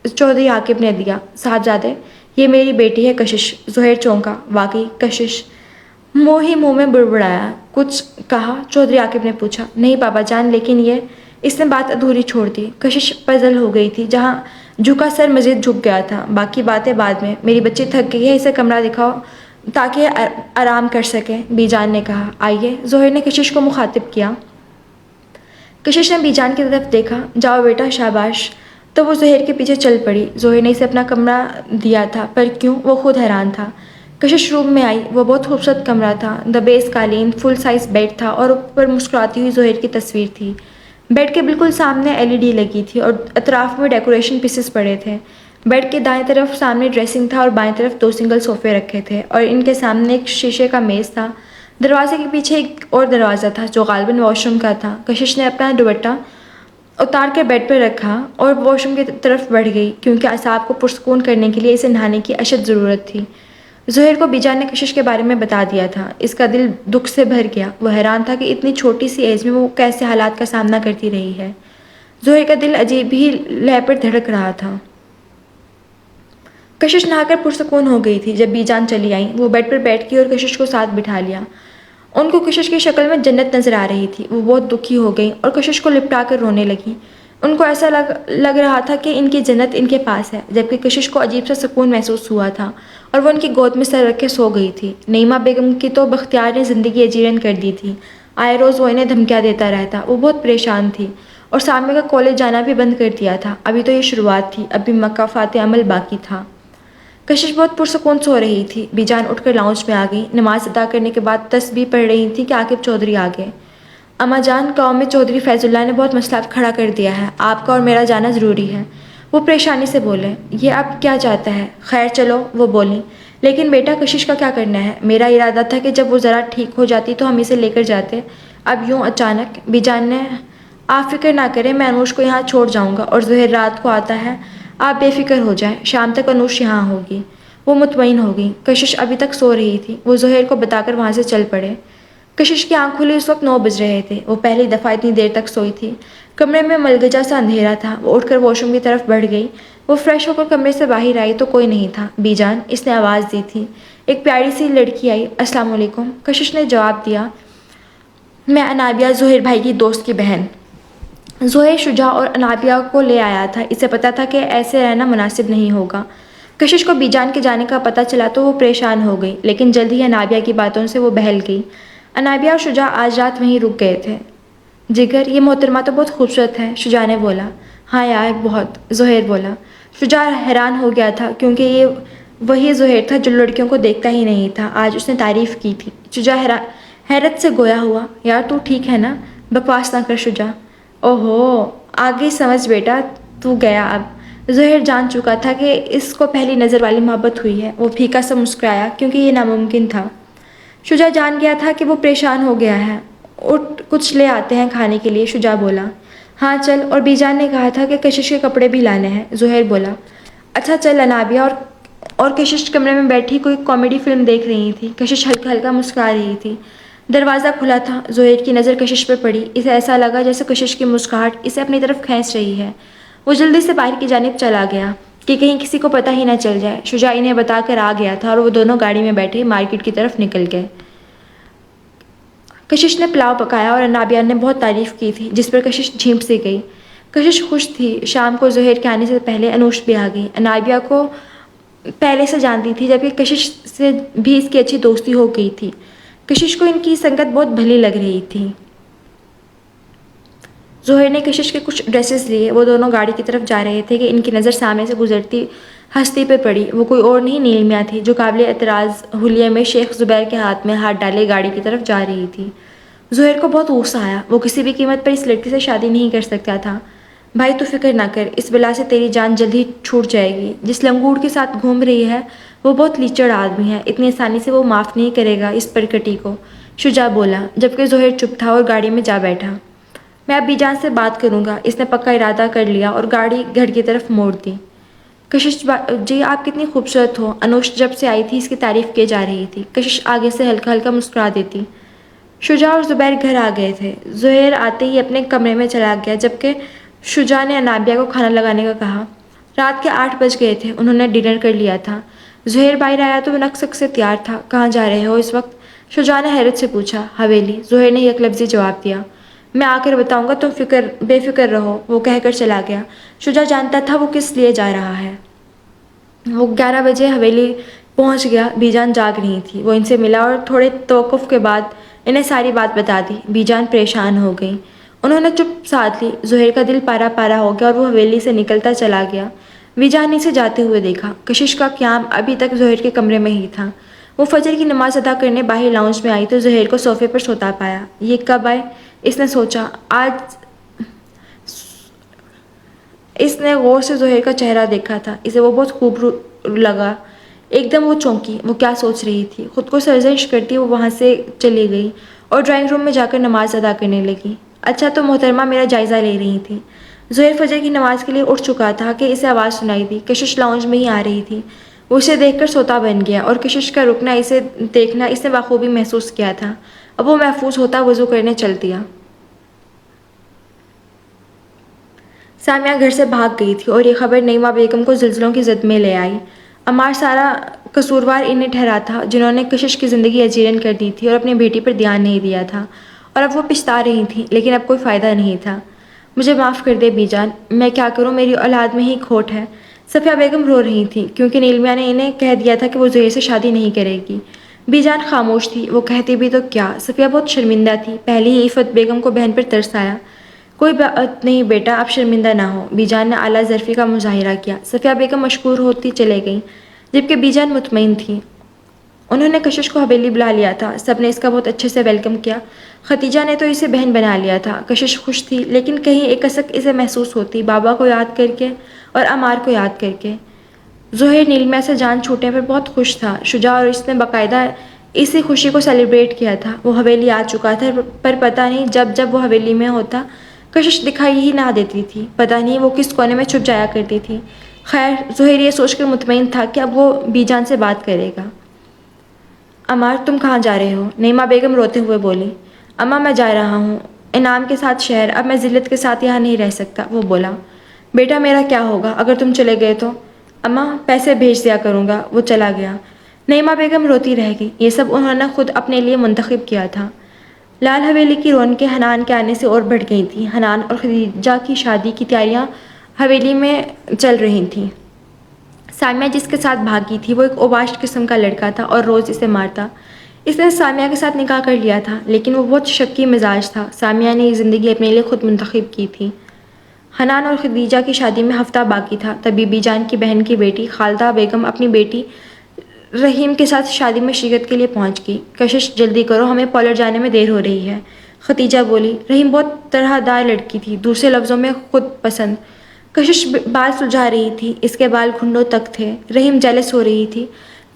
چودھری عاقب نے دیا۔ صاحبزادے یہ میری بیٹی ہے کشش۔ زہر چونکا۔ واقعی کشش؟ منہ ہی منہ میں بڑبڑایا۔ کچھ کہا؟ چودھری عاقب نے پوچھا۔ نہیں بابا جان، لیکن یہ… اس نے بات ادھوری چھوڑ دی۔ کشش پزل ہو گئی تھی۔ جہاں جھکا سر مزید جھک گیا تھا۔ باقی باتیں بعد میں، میری بچی تھک گئی ہے، اسے کمرہ دکھاؤ تاکہ آرام کر سکے، بی جان نے کہا۔ آئیے، زہر نے کشش کو مخاطب کیا۔ کشش نے بی جان کی طرف دیکھا۔ جاؤ بیٹا، شاباش۔ تو وہ زہر کے پیچھے چل پڑی۔ زہر نے اسے اپنا کمرہ دیا تھا، پر کیوں؟ وہ خود حیران تھا۔ کشش روم میں آئی۔ وہ بہت خوبصورت کمرہ تھا۔ دبیس قالین، فل سائز بیڈ تھا اور اوپر مسکراتی ہوئی زہر کی تصویر تھی۔ بیڈ کے بالکل سامنے LED لگی تھی اور اطراف میں ڈیکوریشن پیسز پڑے تھے۔ بیڈ کے دائیں طرف سامنے ڈریسنگ تھا اور بائیں طرف 2 سنگل صوفے رکھے تھے اور ان کے سامنے ایک شیشے کا میز تھا۔ دروازے کے پیچھے ایک اور دروازہ تھا جو غالباً واش روم کا تھا۔ کشش نے اپنا دوپٹہ اتار کر بیڈ پر رکھا اور واش روم کی طرف بڑھ گئی کیونکہ اعصاب کو پرسکون کرنے کے لیے اسے نہانے کی اشد ضرورت تھی۔ زہر کو بی جان نے کشش کے بارے میں بتا دیا تھا۔ اس کا دل دکھ سے بھر گیا۔ وہ حیران تھا کہ اتنی چھوٹی سی ایج میں وہ کیسے حالات کا سامنا کرتی رہی ہے۔ زہر کا دل عجیب ہی لے پر دھڑک رہا تھا۔ کشش نہا کر پرسکون ہو گئی تھی۔ جب بی جان چلی آئیں، وہ بیڈ پر بیٹھ گئی اور کشش کو ساتھ بٹھا لیا۔ ان کو کشش کی شکل میں جنت نظر آ رہی تھی۔ وہ بہت دکھی ہو گئیں اور کشش کو لپٹا کر رونے لگیں۔ ان کو ایسا لگ رہا تھا کہ ان کی جنت ان کے پاس ہے، جبکہ کشش کو عجیب سا سکون محسوس ہوا تھا اور وہ ان کی گود میں سر رکھ کے سو گئی تھی۔ نعیمہ بیگم کی تو بختیار نے زندگی اجیرن کر دی تھی۔ آئے روز وہ انہیں دھمکیاں دیتا رہتا۔ وہ بہت پریشان تھی اور سامنے کا کالج جانا بھی بند کر دیا تھا۔ ابھی تو یہ شروعات تھی، ابھی مکافات عمل باقی تھا۔ کشش بہت پرسکون سو رہی تھی۔ بی جان اٹھ کر لاؤنج میں آ گئی۔ نماز ادا کرنے کے بعد تسبیح پڑھ رہی تھی کہ عاقب چودھری آ گئے۔ اماں جان، قوم میں چودھری فیض اللہ نے بہت مسئلہ کھڑا کر دیا ہے، آپ کا اور میرا جانا ضروری ہے، وہ پریشانی سے بولے۔ یہ اب کیا چاہتا ہے؟ خیر چلو، وہ بولیں۔ لیکن بیٹا کشش کا کیا کرنا ہے؟ میرا ارادہ تھا کہ جب وہ ذرا ٹھیک ہو جاتی تو ہم اسے لے کر جاتے، اب یوں اچانک؟ بی جان نے… آپ فکر نہ کریں، میں انوش کو یہاں چھوڑ جاؤں گا اور زہر رات کو آتا ہے، آپ بے فکر ہو جائیں، شام تک انوش یہاں ہوگی۔ وہ مطمئن ہو گئی۔ کشش ابھی تک سو رہی تھی۔ وہ زہر کو بتا کر وہاں سے چل پڑے۔ کشش کی آنکھ کھلی اس وقت 9 بج رہے تھے۔ وہ پہلی دفعہ اتنی دیر تک سوئی تھی۔ کمرے میں ملگجا سا اندھیرا تھا۔ وہ اٹھ کر واش روم کی طرف بڑھ گئی۔ وہ فریش ہو کر کمرے سے باہر آئی تو کوئی نہیں تھا۔ بی جان، اس نے آواز دی تھی۔ ایک پیاری سی لڑکی آئی۔ السلام علیکم، کشش نے جواب دیا۔ میں انابیہ، زہر بھائی کی دوست کی بہن۔ زہر شجاع اور انابیہ کو لے آیا تھا۔ اسے پتا تھا کہ ایسے رہنا مناسب نہیں ہوگا۔ کشش کو بی جان کے جانے کا پتہ چلا تو وہ پریشان ہو گئی، لیکن جلد ہی انابیہ کی باتوں سے وہ بہل گئی۔ انابیہ اور شجاع آج رات وہیں رک گئے تھے۔ جگر، یہ محترمہ تو بہت خوبصورت ہے، شجاع نے بولا۔ ہاں یار بہت، زہیر بولا۔ شجاع حیران ہو گیا تھا کیونکہ یہ وہی زہیر تھا جو لڑکیوں کو دیکھتا ہی نہیں تھا، آج اس نے تعریف کی تھی۔ شجاع حیرت سے گویا ہوا۔ یار تو ٹھیک ہے نا؟ بکواس نہ کر شجاع۔ اوہو، آگے سمجھ بیٹا، تو گیا اب۔ زہیر جان چکا تھا کہ اس کو پہلی نظر والی محبت ہوئی ہے۔ وہ پھیکا سا مسکرایا کیونکہ یہ ناممکن تھا۔ شجاع جان گیا تھا کہ وہ پریشان ہو گیا ہے۔ اٹھ کچھ لے آتے ہیں کھانے کے لیے، شجاع بولا۔ ہاں چل، اور بیجان نے کہا تھا کہ کشش کے کپڑے بھی لانے ہیں، زہیر بولا۔ اچھا چل۔ انابیہ اور کشش کمرے میں بیٹھی کوئی کامیڈی فلم دیکھ رہی تھی۔ کشش ہلکا ہلکا مسکرا رہی تھی۔ دروازہ کھلا تھا۔ زہیر کی نظر کشش پہ پڑی۔ اسے ایسا لگا جیسے کشش کی مسکراہٹ اسے اپنی طرف کھینچ رہی ہے۔ وہ جلدی سے باہر کی جانب چلا گیا کہ کہیں کسی کو پتہ ہی نہ چل جائے۔ شجاع انہیں بتا کر آ گیا تھا اور وہ دونوں گاڑی میں بیٹھے مارکیٹ کی طرف نکل گئے۔ کشش نے پلاؤ پکایا اور انابیہ نے بہت تعریف کی تھی، جس پر کشش جھیمپ سی گئی۔ کشش خوش تھی۔ شام کو زہیر کے آنے سے پہلے انوش بھی آ گئی۔ انابیہ کو پہلے سے جانتی تھی، جبکہ کشش سے بھی اس کی اچھی دوستی ہو گئی تھی۔ کشش کو ان کی سنگت بہت بھلی لگ رہی تھی۔ زہیر نے کشش کے کچھ ڈریسز لیے۔ وہ دونوں گاڑی کی طرف جا رہے تھے کہ ان کی نظر سامنے سے گزرتی ہستی پہ پڑی۔ وہ کوئی اور نہیں نیل میاں تھی، جو قابل اعتراض حلیے میں شیخ زبیر کے ہاتھ میں ہاتھ ڈالے گاڑی کی طرف جا رہی تھی۔ زہیر کو بہت غصہ آیا۔ وہ کسی بھی قیمت پر اس لڑکی سے شادی نہیں کر سکتا تھا۔ بھائی تو فکر نہ کر، اس بلا سے تیری جان جلد ہی چھوٹ جائے گی۔ جس لنگوڑ کے ساتھ گھوم رہی ہے وہ بہت لیچڑ آدمی ہے، اتنی آسانی سے وہ معاف نہیں کرے گا اس پرکٹی کو، شجاع بولا، جبکہ زہیر چپ تھا اور گاڑی میں جا بیٹھا۔ میں ابی جان سے بات کروں گا، اس نے پکا ارادہ کر لیا اور گاڑی گھر کی طرف موڑ دی۔ کشش جی آپ کتنی خوبصورت ہو، انوش جب سے آئی تھی اس کی تعریف کی جا رہی تھی۔ کشش آگے سے ہلکا ہلکا مسکرا دیتی۔ شجاع اور زبیر گھر آ گئے تھے۔ زہیر آتے ہی اپنے کمرے میں چلا گیا، جبکہ شجاع نے انابیہ کو کھانا لگانے کا کہا۔ رات کے 8 بج گئے تھے، انہوں نے ڈنر کر لیا تھا۔ زہیر باہر آیا تو وہ نک سے تیار تھا۔ کہاں جا رہے ہو اس وقت؟ شجاع نے حیرت سے پوچھا۔ حویلی، زہیر نے یک لفظی جواب دیا۔ میں آ کر بتاؤں گا، تم بے فکر رہو، وہ کہہ کر چلا گیا۔ شجاع جانتا تھا وہ کس لیے جا رہا ہے۔ وہ 11 بجے حویلی پہنچ گیا۔ بیجان جاگ رہی تھی۔ وہ ان سے ملا اور تھوڑے توقف کے بعد انہیں ساری بات بتا دی۔ بیجان پریشان ہو گئی۔ انہوں نے چپ سادھ لی۔ زہیر کا دل پارا پارا ہو گیا اور وہ حویلی سے نکلتا چلا گیا۔ بیجان نے اسے جاتے ہوئے دیکھا۔ کشش کا قیام ابھی تک زہیر کے کمرے میں ہی تھا۔ وہ فجر کی نماز ادا کرنے باہر لاؤنج میں آئی تو زہیر کو صوفے پر سوتا پایا۔ یہ کب آئے؟ اس نے سوچا۔ آج اس نے غور سے زہیر کا چہرہ دیکھا تھا۔ اسے وہ بہت خوب لگا۔ ایک دم وہ چونکی۔ وہ کیا سوچ رہی تھی؟ خود کو سرزنش کرتی وہ وہاں سے چلی گئی اور ڈرائنگ روم میں جا کر نماز ادا کرنے لگی۔ اچھا تو محترمہ میرا جائزہ لے رہی تھی۔ زہیر فجر کی نماز کے لیے اٹھ چکا تھا کہ اسے آواز سنائی دی۔ کشش لاؤنج میں ہی آ رہی تھی۔ وہ اسے دیکھ کر سوتا بن گیا اور کشش کا رکنا اسے دیکھنا اس نے بخوبی محسوس کیا تھا۔ اب وہ محفوظ ہوتا وضو کرنے چل دیا۔ سامیہ گھر سے بھاگ گئی تھی اور یہ خبر نعیمہ بیگم کو زلزلوں کی زد میں لے آئی۔ عمار سارا قصوروار انہیں ٹھہرا تھا جنہوں نے کشش کی زندگی اجیرن کر دی تھی اور اپنی بیٹی پر دھیان نہیں دیا تھا، اور اب وہ پچھتا رہی تھیں، لیکن اب کوئی فائدہ نہیں تھا۔ مجھے معاف کر دے بیجان، میں کیا کروں، میری اولاد میں ہی کھوٹ ہے۔ صفیہ بیگم رو رہی تھیں کیونکہ نیل میاں نے انہیں کہہ دیا تھا کہ وہ زہیر سے شادی نہیں کرے گی۔ بیجان خاموش تھی۔ وہ کہتی بھی تو کیا؟ صفیہ بہت شرمندہ تھی۔ پہلے ہی عفت بیگم کو بہن پر ترس آیا۔ کوئی بات نہیں بیٹا، آپ شرمندہ نہ ہو، بیجان نے اعلیٰ ظرفی کا مظاہرہ کیا۔ صفیہ بیگم مشکور ہوتی چلے گئیں، جبکہ بیجان مطمئن تھی۔ انہوں نے کشش کو حویلی بلا لیا تھا۔ سب نے اس کا بہت اچھے سے ویلکم کیا۔ ختیجہ نے تو اسے بہن بنا لیا تھا۔ کشش خوش تھی، لیکن کہیں ایک کسک اسے محسوس ہوتی، بابا کو یاد کر کے اور عمار کو یاد کر کے۔ زہیر نیلمیہ سے جان چھوٹنے پر بہت خوش تھا۔ شجاع اور اس نے باقاعدہ اسی خوشی کو سیلیبریٹ کیا تھا۔ وہ حویلی آ چکا تھا، پر پتہ نہیں جب وہ حویلی میں ہوتا کشش دکھائی ہی نہ دیتی تھی۔ پتہ نہیں وہ کس کونے میں چھپ جایا کرتی تھی۔ خیر، زہیر یہ سوچ کر مطمئن تھا کہ اب وہ بیجان سے بات کرے گا۔ عمار تم کہاں جا رہے ہو؟ نعیمہ بیگم روتے ہوئے بولی۔ اماں میں جا رہا ہوں انعام کے ساتھ شہر، اب میں ذلت کے ساتھ یہاں نہیں رہ سکتا، وہ بولا۔ بیٹا میرا کیا ہوگا اگر تم چلے گئے تو؟ اماں پیسے بھیج دیا کروں گا، وہ چلا گیا۔ نعیمہ بیگم روتی رہ گئی۔ یہ سب انہوں نے خود اپنے لیے منتخب کیا تھا۔ لال حویلی کی رونقیں حنان کے آنے سے اور بڑھ گئی تھیں۔ حنان اور خدیجہ کی شادی کی تیاریاں حویلی میں چل رہی تھیں۔ سامیہ جس کے ساتھ بھاگی تھی وہ ایک اوباش قسم کا لڑکا تھا اور روز اسے مارتا۔ اس نے سامیہ کے ساتھ نکاح کر لیا تھا، لیکن وہ بہت شکی مزاج تھا۔ سامیہ نے یہ زندگی اپنے لیے خود منتخب کی تھی۔ حنان اور خدیجہ کی شادی میں ہفتہ باقی تھا تبھی بی جان کی بہن کی بیٹی خالدہ بیگم اپنی بیٹی رحیم کے ساتھ شادی میں شرکت کے لیے پہنچ گئی۔ کشش جلدی کرو، ہمیں پارلر جانے میں دیر ہو رہی ہے، خدیجہ بولی۔ رحیم بہت طرح دار لڑکی تھی، دوسرے لفظوں میں خود پسند۔ کشش بال سلجھا رہی تھی، اس کے بال گھنڈوں تک تھے۔ رحیم جیلس ہو رہی تھی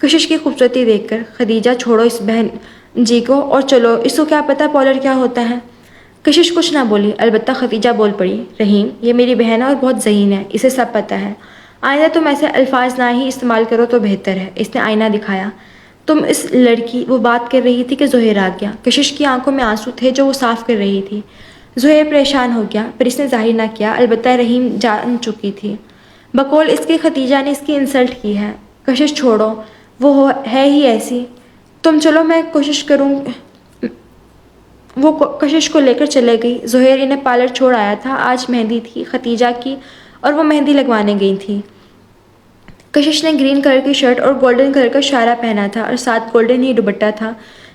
کشش کی خوبصورتی دیکھ کر۔ خدیجہ چھوڑو اس بہن جی کو اور چلو، اس کو کیا پتا پارلر کیا ہوتا ہے۔ کشش کچھ نہ بولی، البتہ خدیجہ بول پڑی، رحیم یہ میری بہن ہے اور بہت ذہین ہے، اسے سب پتہ ہے، آئندہ تم ایسے الفاظ نہ ہی استعمال کرو تو بہتر ہے۔ اس نے آئینہ دکھایا۔ تم اس لڑکی، وہ بات کر رہی تھی کہ زہیر آ گیا۔ کشش کی آنکھوں میں آنسو تھے جو وہ صاف کر رہی تھی۔ زہیر پریشان ہو گیا پر اس نے ظاہر نہ کیا، البتہ رحیم جان چکی تھی بقول اس کے خدیجہ نے اس کی انسلٹ کی ہے۔ کشش چھوڑو، وہ ہے ہی ایسی، تم چلو میں کوشش کروں۔ وہ کشش کو لے کر چلے گئی۔ زہیر انہیں پارلر چھوڑ آیا تھا، آج مہندی تھی خدیجہ کی اور وہ مہندی لگوانے گئی تھی۔ کشش نے گرین کلر کی شرٹ اور گولڈن کلر کا شارہ پہنا تھا اور ساتھ گولڈن ہی دوپٹہ تھا۔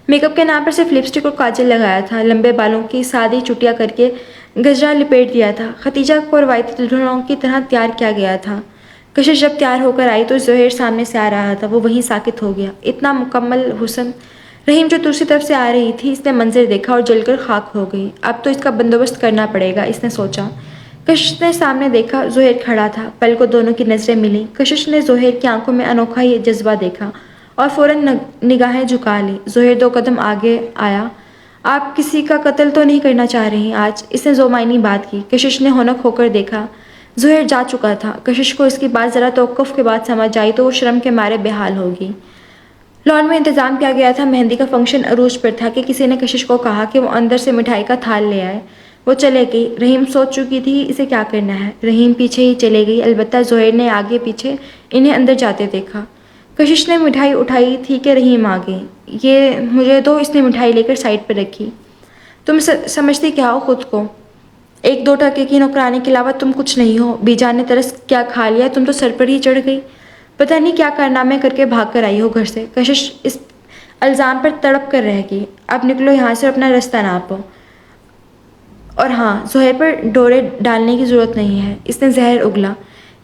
میک اپ کے نام پر صرف لپسٹک اور کاجل لگایا تھا، لمبے بالوں کی سادی چٹیاں کر کے گجرا لپیٹ دیا تھا۔ خدیجہ کو روایتی دلہنوں کی طرح تیار کیا گیا تھا۔ کشش جب تیار ہو کر آئی تو زہیر سامنے سے آ رہا تھا، وہ وہیں ساکت ہو گیا۔ اتنا مکمل حسن! رحیم جو دوسری طرف سے آ رہی تھی، اس نے منظر دیکھا اور جل کر خاک ہو گئی۔ اب تو اس کا بندوبست کرنا پڑے گا، اس نے سوچا۔ کشش نے سامنے دیکھا، زہیر کھڑا تھا، پل کو دونوں کی نظریں ملیں۔ کشش نے زہیر کی آنکھوں میں انوکھا یہ جذبہ دیکھا اور فوراً نگاہیں جھکا لی۔ زہیر 2 قدم آگے آیا۔ آپ کسی کا قتل تو نہیں کرنا چاہ رہی آج؟ اس نے ذومعنی بات کی۔ کشش نے ہونک ہو کر دیکھا، زہیر جا چکا تھا۔ کشش کو اس کی بات ذرا توقف کے بعد سمجھ آئی تو وہ شرم کے مارے بے حال ہو گئی۔ لان میں انتظام کیا گیا تھا، مہندی کا فنکشن عروج پر تھا کہ کسی نے کشش کو کہا کہ وہ اندر سے مٹھائی کا تھال لے آئے۔ وہ چلے گئی۔ رحیم سوچ چکی تھی اسے کیا کرنا ہے۔ رحیم پیچھے ہی چلے گئی، البتہ زہیر نے آگے پیچھے انہیں اندر جاتے دیکھا۔ کشش نے مٹھائی اٹھائی تھی کہ رحیم آ گئی۔ یہ مجھے دو، اس نے مٹھائی لے کر سائڈ پر رکھی۔ تم سمجھتی کیا ہو خود کو؟ 1-2 ٹکے کی نوکرانی کے علاوہ تم کچھ نہیں ہو۔ بی جان نے ترس کیا کھا لیا، تم تو سر پر ہی چڑھ گئی، پتہ نہیں کیا کارنامے کر کے بھاگ کر آئی ہو گھر سے۔ کشش اس الزام پر تڑپ کر رہ گئی۔ اب نکلو یہاں سے اور اپنا رستہ ناپو۔ اور ہاں، زہیر پر ڈورے ڈالنے کی ضرورت نہیں ہے، اس نے زہر اگلا۔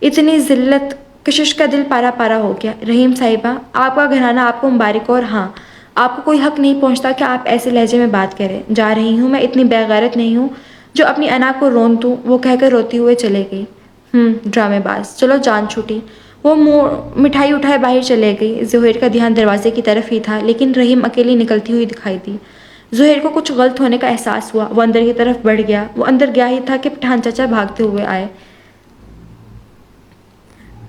اتنی ذلت! کشش کا دل پارا پارا ہو گیا۔ رحیم صاحبہ، آپ کا گھرانہ آپ کو مبارک ہو، اور ہاں، آپ کو کوئی حق نہیں پہنچتا کہ آپ ایسے لہجے میں بات کریں۔ جا رہی ہوں، میں اتنی بے غیرت نہیں ہوں جو اپنی انا کو رون دوں، وہ کہہ کر روتی ہوئے چلے گئی۔ ڈرامے باز، چلو جان چھوٹی۔ وہ مٹھائی اٹھائے باہر چلے گئی۔ زہیر کا دھیان دروازے کی طرف ہی تھا، لیکن رحیم اکیلی نکلتی ہوئی دکھائی دی۔ زہیر کو کچھ غلط ہونے کا احساس ہوا، وہ اندر کی طرف بڑھ گیا۔ وہ اندر گیا ہی تھا کہ پٹھان چچا بھاگتے ہوئے آئے۔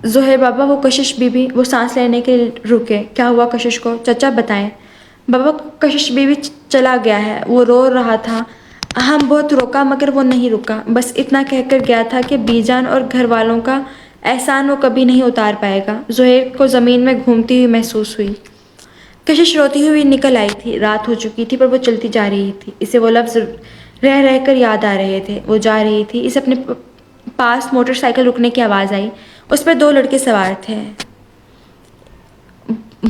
زہیر بابا، وہ کشش بی بی، وہ سانس لینے کے رکے۔ کیا ہوا کشش کو؟ چچا بتائیں۔ بابا، کشش بی بی چلا گیا ہے، وہ رو رہا تھا، ہم بہت روکا مگر وہ نہیں رکا، بس اتنا کہہ کر گیا تھا کہ بی جان اور گھر والوں کا احسان وہ کبھی نہیں اتار پائے گا۔ زہیر کو زمین میں گھومتی ہوئی محسوس ہوئی۔ کشش روتی ہوئی نکل آئی تھی، رات ہو چکی تھی پر وہ چلتی جا رہی تھی۔ اسے وہ لفظ رہ رہ کر یاد آ رہے تھے۔ وہ جا رہی تھی، اسے اپنے پاس موٹر سائیکل رکنے کی آواز آئی، اس پر 2 لڑکے سوار تھے۔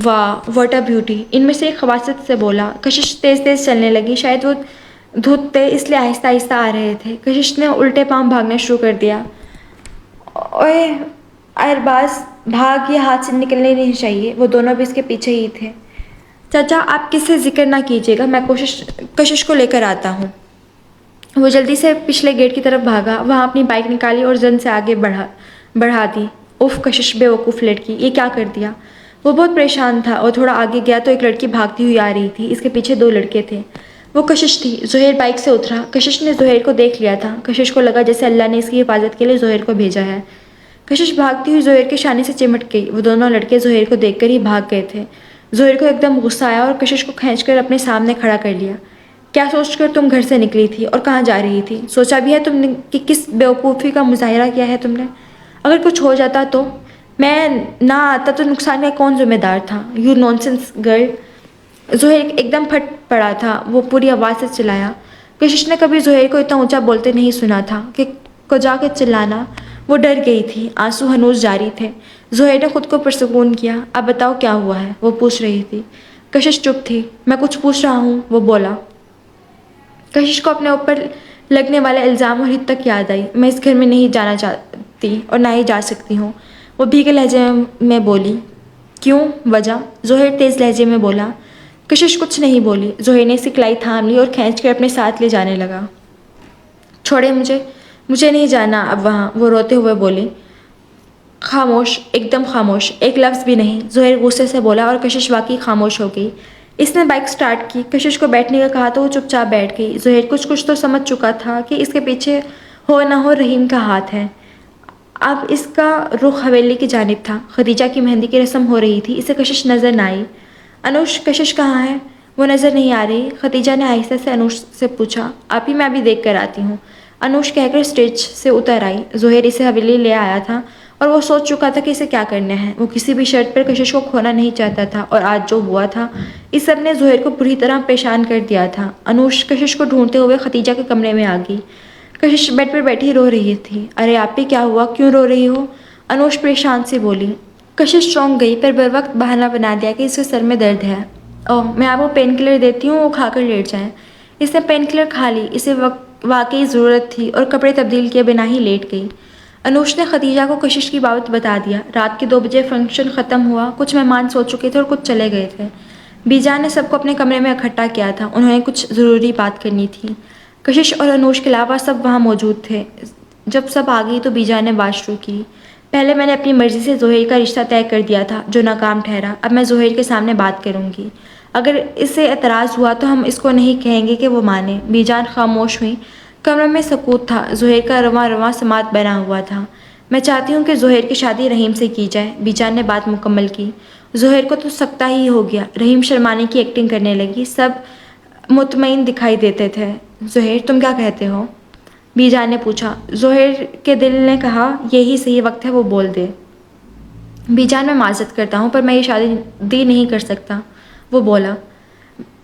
واہ، واٹ اے بیوٹی! ان میں سے ایک خواصت سے بولا۔ کشش تیز تیز چلنے لگی، شاید وہ دھت تھے اس لیے آہستہ آہستہ آ رہے تھے۔ کشش نے الٹے پاؤں بھاگنا شروع کر دیا۔ اوئے ارباز، بھاگ، یہ ہاتھ سے نکلنے نہیں چاہیے۔ وہ دونوں بھی اس کے پیچھے ہی تھے۔ چچا، آپ کس سے ذکر نہ کیجیے گا، میں کشش کو لے کر آتا ہوں۔ وہ جلدی سے پچھلے گیٹ کی طرف بھاگا، وہاں اپنی بائک نکالی اور زن سے آگے بڑھا دی۔ اف، کشش بے وقوف لڑکی، یہ کیا کر دیا؟ وہ بہت پریشان تھا۔ وہ تھوڑا آگے گیا تو ایک لڑکی بھاگتی ہوئی آ رہی تھی، اس کے پیچھے 2 لڑکے تھے۔ وہ کشش تھی۔ زہیر بائک سے اترا۔ کشش نے زہیر کو دیکھ لیا تھا۔ کشش کو لگا جیسے اللہ نے اس کی حفاظت کے لیے زہیر کو بھیجا ہے۔ کشش بھاگتی ہوئی زہیر کے شانے سے چمٹ گئی۔ وہ دونوں لڑکے زہیر کو دیکھ کر ہی بھاگ گئے تھے۔ زہیر کو ایک دم غصہ آیا اور کشش کو کھینچ کر اپنے سامنے کھڑا کر لیا۔ کیا سوچ کر تم گھر سے نکلی تھی اور کہاں جا رہی تھی؟ سوچا بھی ہے تم نے کہ کس بیوقوفی کا مظاہرہ کیا ہے تم نے؟ اگر کچھ ہو جاتا تو؟ میں نہ آتا تو نقصان کا کون ذمہ دار تھا؟ You نونسنس girl! زہیر ایک دم پھٹ پڑا تھا، وہ پوری آواز سے چلایا۔ کشش نے کبھی زہیر کو اتنا اونچا بولتے نہیں سنا تھا کہ کجا کے چلانا۔ وہ ڈر گئی تھی، آنسو ہنوز جاری تھے۔ زہیر نے خود کو پرسکون کیا۔ اب بتاؤ کیا ہوا ہے، وہ پوچھ رہی تھی۔ کشش چپ تھی۔ میں کچھ پوچھ رہا ہوں، وہ بولا۔ کشش کو اپنے اوپر لگنے والا الزام اور حد تک یاد آئی۔ میں اس گھر میں نہیں جانا چاہتی اور نہ ہی جا سکتی ہوں، وہ بھیگے لہجے میں بولی۔ کیوں؟ وجہ؟ زہیر تیز لہجے میں بولا۔ کشش کچھ نہیں بولی۔ زہیر نے سکلائی تھام لی اور کھینچ کر اپنے ساتھ لے جانے لگا۔ چھوڑے مجھے نہیں جانا اب وہاں، وہ روتے ہوئے بولی۔ خاموش، ایک دم خاموش، ایک لفظ بھی نہیں، زہیر غصے سے بولا اور کشش واقعی خاموش ہو گئی۔ اس نے بائک سٹارٹ کی، کشش کو بیٹھنے کا کہا تو وہ چپ چاپ بیٹھ گئی۔ زہیر کچھ تو سمجھ چکا تھا کہ اس کے پیچھے ہو نہ ہو رحیم کا ہاتھ ہے۔ اب اس کا رخ حویلی کی جانب تھا۔ خدیجہ کی مہندی کی رسم ہو رہی تھی، اسے کشش نظر نہ آئی۔ انوش، کشش کہاں ہے؟ وہ نظر نہیں آ رہی، خدیجہ نے آہستہ سے انوش سے پوچھا۔ آپ ہی، میں ابھی دیکھ کر آتی ہوں، انوش کہہ کر اسٹیج سے اتر آئی۔ زہیر اسے حویلی لے آیا تھا اور وہ سوچ چکا تھا کہ اسے کیا کرنا ہے۔ وہ کسی بھی شرط پر کشش کو کھونا نہیں چاہتا تھا، اور آج جو ہوا تھا اس سب نے زہیر کو بری طرح پریشان کر دیا تھا۔ انوش کشش کو ڈھونڈتے ہوئے خدیجہ کے کمرے میں آ گئی۔ کشش بیڈ پر بیٹھی رو رہی تھی۔ ارے آپ ہی، کیا ہوا؟ کیوں رو رہی ہو؟ انوش پریشان سی بولی۔ کشش چونک گئی پر بروقت بہانہ بنا دیا کہ اس کے سر میں درد ہے۔ اوہ، میں آپ کو پین کلر دیتی ہوں، وہ کھا کر لیٹ جائیں۔ اس نے پین کلر کھا لی، اسے واقعی ضرورت تھی، اور کپڑے تبدیل کیے بنا ہی لیٹ گئی۔ انوش نے خدیجہ کو کشش کی بابت بتا دیا۔ رات کے 2 بجے فنکشن ختم ہوا، کچھ مہمان سو چکے تھے اور کچھ چلے گئے تھے۔ بی جان نے سب کو اپنے کمرے میں اکٹھا کیا تھا، انہوں نے کچھ ضروری بات کرنی تھی۔ کشش اور انوش کے علاوہ سب وہاں موجود تھے۔ جب سب آ گئی تو بی جان نے بات شروع کی۔ پہلے میں نے اپنی مرضی سے زہیر کا رشتہ طے کر دیا تھا جو ناکام ٹھہرا۔ اب میں زہیر کے سامنے بات کروں گی، اگر اس سے اعتراض ہوا تو ہم اس کو نہیں کہیں گے کہ وہ مانے۔ بی جان خاموش ہوئی، کمرے میں سکوت تھا۔ زہیر کا رواں رواں سماعت بنا ہوا تھا۔ میں چاہتی ہوں کہ زہیر کی شادی رحیم سے کی جائے، بی جان نے بات مکمل کی۔ زہیر کو تو سکتہ ہی ہو گیا، رحیم شرمانے کی ایکٹنگ کرنے لگی، سب مطمئن دکھائی دیتے تھے۔ زہیر، تم کیا کہتے ہو؟ بی جان نے پوچھا۔ زہیر کے دل نے کہا یہی صحیح وقت ہے وہ بول دے۔ بی جان، میں معذرت کرتا ہوں پر میں یہ شادی نہیں کر سکتا، وہ بولا۔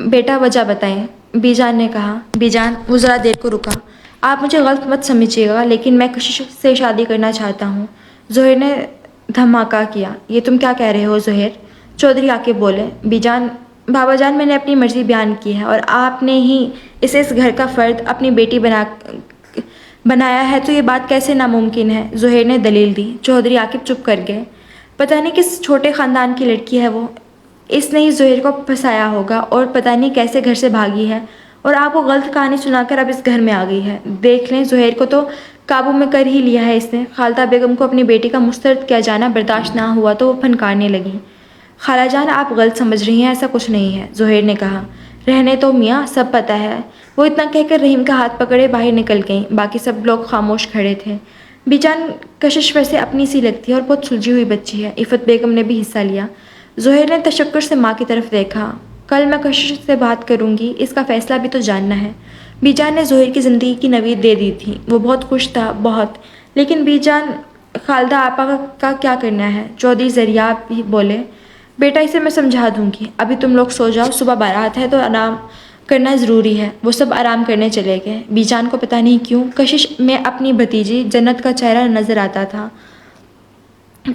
بیٹا وجہ بتائیں، بی جان نے کہا۔ بی جان، وہ ذرا دیر کو رکا۔ آپ مجھے غلط مت سمجھیے گا لیکن میں کشش سے شادی کرنا چاہتا ہوں۔ زہیر نے دھماکہ کیا۔ یہ تم کیا کہہ رہے ہو زہیر؟ چودھری عاقب بولے۔ بی جان، بابا جان، میں نے اپنی مرضی بیان کی ہے اور آپ نے ہی اسے اس گھر کا فرد، اپنی بیٹی بنایا ہے، تو یہ بات کیسے ناممکن ہے؟ زہیر نے دلیل دی۔ چودھری عاقب چپ کر گئے۔ پتہ نہیں کس چھوٹے خاندان کی لڑکی ہے وہ، اس نے ہی زہیر کو پھنسایا ہوگا اور پتہ نہیں کیسے گھر سے بھاگی ہے، اور آپ کو غلط کہانی سنا کر اب اس گھر میں آ گئی ہے۔ دیکھ لیں، زہیر کو تو قابو میں کر ہی لیا ہے اس نے۔ خالدہ بیگم کو اپنی بیٹی کا مسترد کیا جانا برداشت نہ ہوا تو وہ پھنکارنے لگی۔ خالہ جان، آپ غلط سمجھ رہی ہیں، ایسا کچھ نہیں ہے، زہیر نے کہا۔ رہنے تو میاں، سب پتہ ہے، وہ اتنا کہہ کر رحیم کا ہاتھ پکڑے باہر نکل گئیں۔ باقی سب لوگ خاموش کھڑے تھے۔ بی جان، کشش ویسے اپنی سی لگتی ہے اور بہت سلجھی ہوئی بچی ہے۔ عفت بیگم نے بھی حصہ لیا۔ زہیر نے تشکر سے ماں کی طرف دیکھا۔ کل میں کشش سے بات کروں گی، اس کا فیصلہ بھی تو جاننا ہے۔ بی جان نے زہیر کی زندگی کی نوید دے دی تھی، وہ بہت خوش تھا، بہت۔ لیکن بی جان، خالدہ آپا کا کیا کرنا ہے؟ چودھری ذریعہ بھی بولے۔ بیٹا، اسے میں سمجھا دوں گی، ابھی تم لوگ سو جاؤ، صبح بارات ہے تو آرام کرنا ضروری ہے۔ وہ سب آرام کرنے چلے گئے۔ بی جان کو پتہ نہیں کیوں کشش میں اپنی بھتیجی جنت کا چہرہ نظر آتا تھا۔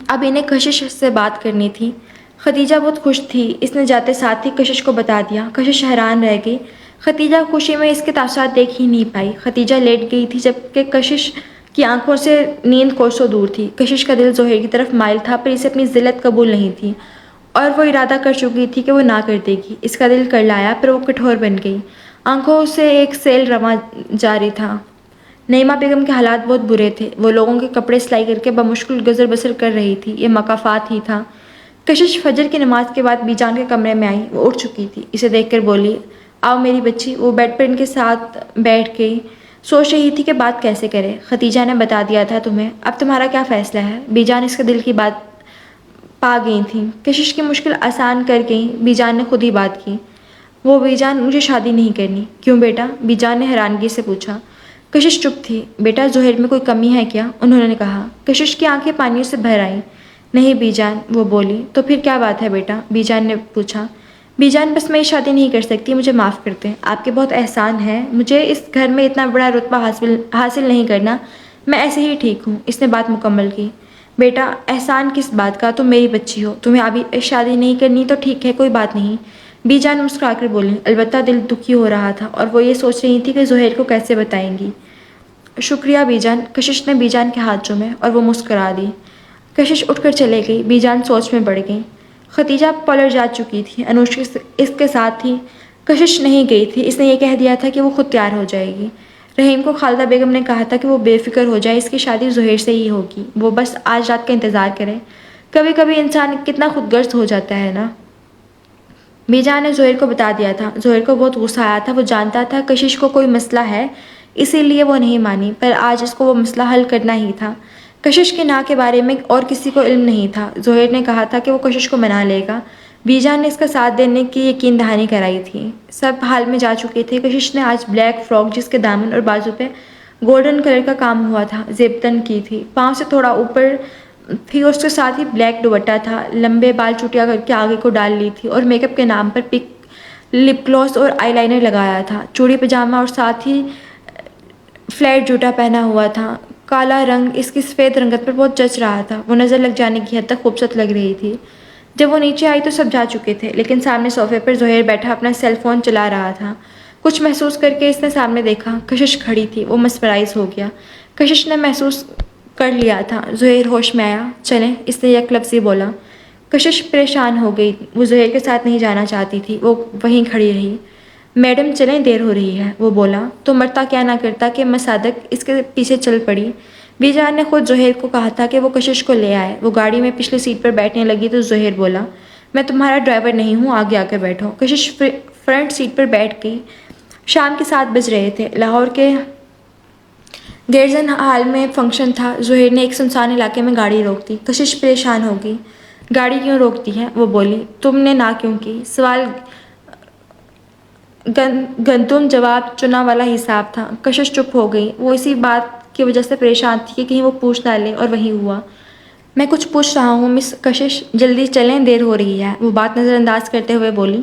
اب انہیں کشش سے بات کرنی تھی۔ خدیجہ بہت خوش تھی، اس نے جاتے ساتھ ہی کشش کو بتا دیا۔ کشش حیران رہ گئی، خدیجہ خوشی میں اس کے تاثرات دیکھ ہی نہیں پائی۔ خدیجہ لیٹ گئی تھی جبکہ کشش کی آنکھوں سے نیند کوسوں دور تھی۔ کشش کا دل زہیر کی طرف مائل تھا پر اسے اپنی ذلت قبول نہیں تھی، اور وہ ارادہ کر چکی تھی کہ وہ نہ کر دے گی۔ اس کا دل کرلایا پر وہ کٹھور بن گئی، آنکھوں سے ایک سیل رواں جاری تھا۔ نعیمہ بیگم کے حالات بہت برے تھے، وہ لوگوں کے کپڑے سلائی کر کے بمشکل گزر بسر کر رہی تھی، یہ مکافات ہی تھا۔ کشش فجر کی نماز کے بعد بی جان کے کمرے میں آئی، وہ اٹھ چکی تھی، اسے دیکھ کر بولی، آؤ میری بچی۔ وہ بیڈ پر ان کے ساتھ بیٹھ گئی، سوچ رہی تھی کہ بات کیسے کرے۔ خدیجہ نے بتا دیا تھا تمہیں، اب تمہارا کیا فیصلہ ہے؟ بی جان اس کے دل کی بات پا گئی تھیں، کشش کی مشکل آسان کر گئیں۔ بی جان نے خود ہی بات کی۔ وہ بی جان، مجھے شادی نہیں کرنی۔ کیوں بیٹا؟ بی جان نے حیرانگی سے پوچھا۔ کشش چپ تھی۔ بیٹا، زہیر میں کوئی کمی ہے کیا؟ انہوں نے کہا۔ کشش کی آنکھیں پانیوں سے بھر آئیں۔ نہیں بی جان، وہ بولی۔ تو پھر کیا بات ہے بیٹا؟ بی جان نے پوچھا۔ بی جان، بس میں یہ شادی نہیں کر سکتی، مجھے معاف کر دیں، آپ کے بہت احسان ہے، مجھے اس گھر میں اتنا بڑا رتبہ حاصل نہیں کرنا، میں ایسے ہی ٹھیک ہوں۔ اس نے بات مکمل کی۔ بیٹا، احسان کس بات کا؟ تم میری بچی ہو، تمہیں ابھی شادی نہیں کرنی تو ٹھیک ہے، کوئی بات نہیں۔ بی جان مسکرا کر بولی، البتہ دل دکھی ہو رہا تھا اور وہ یہ سوچ رہی تھی کہ زہیر کو کیسے بتائیں گی۔ شکریہ بی جان، کشش نے بی جان کے ہاتھ چومے اور وہ مسکرا دی۔ کشش اٹھ کر چلے گئی، بی جان سوچ میں پڑ گئی۔ خدیجہ پارلر جا چکی تھی، انوش اس کے ساتھ تھی۔ کشش نہیں گئی تھی، اس نے یہ کہہ دیا تھا کہ وہ خود تیار ہو جائے گی۔ رحیم کو خالدہ بیگم نے کہا تھا کہ وہ بے فکر ہو جائے، اس کی شادی زہیر سے ہی ہوگی، وہ بس آج رات کا انتظار کرے۔ کبھی کبھی انسان کتنا خود غرض ہو جاتا ہے نا۔ بی جان نے زہیر کو بتا دیا تھا۔ زہیر کو بہت غصہ آیا تھا، وہ جانتا تھا کشش کو کوئی مسئلہ ہے، اسی لیے وہ نہیں مانی، پر آج اس کو وہ مسئلہ حل کرنا ہی تھا۔ کشش کے نا کے بارے میں اور کسی کو علم نہیں تھا۔ زہیر نے کہا تھا کہ وہ کشش کو منا لے گا۔ بی جان نے اس کا ساتھ دینے کی یقین دہانی کرائی تھی۔ سب حال میں جا چکے تھے۔ کشش نے آج بلیک فراک جس کے دامن اور بازو پہ گولڈن کلر کا کام ہوا تھا، زیب تن کی تھی، پاؤں سے تھوڑا اوپر تھی، اور اس کے ساتھ ہی بلیک دوپٹہ تھا، لمبے بال چوٹیاں کر کے آگے کو ڈال لی تھی اور میک اپ کے نام پر پک لپ گلوس اور آئی لائنر لگایا تھا، چوڑی پجامہ اور ساتھ ہی فلیٹ جوتا پہنا ہوا تھا۔ کالا رنگ اس کی سفید رنگت پر بہت جچ رہا تھا، وہ نظر لگ جانے کی حد تک خوبصورت لگ رہی تھی۔ جب وہ نیچے آئی تو سب جا چکے تھے، لیکن سامنے صوفے پر زہیر بیٹھا اپنا سیل فون چلا رہا تھا۔ کچھ محسوس کر کے اس نے سامنے دیکھا، کشش کھڑی تھی، وہ مسمرائز ہو گیا۔ کشش نے محسوس کر لیا تھا، زہیر ہوش میں آیا۔ چلیں، اس نے یک لفظی بولا۔ کشش پریشان ہو گئی، وہ زہیر کے ساتھ نہیں جانا چاہتی تھی، وہ وہیں کھڑی رہی۔ میڈم چلیں، دیر ہو رہی ہے، وہ بولا تو مرتا کیا نہ کرتا کہ مصادق اس کے پیچھے چل پڑی۔ بی جان نے خود زہیر کو کہا تھا کہ وہ کشش کو لے آئے۔ وہ گاڑی میں پچھلی سیٹ پر بیٹھنے لگی تو زہیر بولا، میں تمہارا ڈرائیور نہیں ہوں، آگے آ کر بیٹھو۔ کشش فرنٹ سیٹ پر بیٹھ گئی۔ شام کے 7 بج رہے تھے، لاہور کے گیرزن ہال میں فنکشن تھا۔ زہیر نے ایک سنسان علاقے میں گاڑی روک دی۔ کشش پریشان ہو گئی، گاڑی کیوں روکتی ہے؟ وہ بولی، تم نے نہ کیوں کی؟ سوال گندم جواب چنا والا حساب تھا۔ کشش چپ ہو گئی، وہ اسی بات کی وجہ سے پریشان تھی کہ کہیں وہ پوچھ نہ لے، اور وہی ہوا۔ میں کچھ پوچھ رہا ہوں مس کشش، جلدی چلیں، دیر ہو رہی ہے، وہ بات نظر انداز کرتے ہوئے بولی۔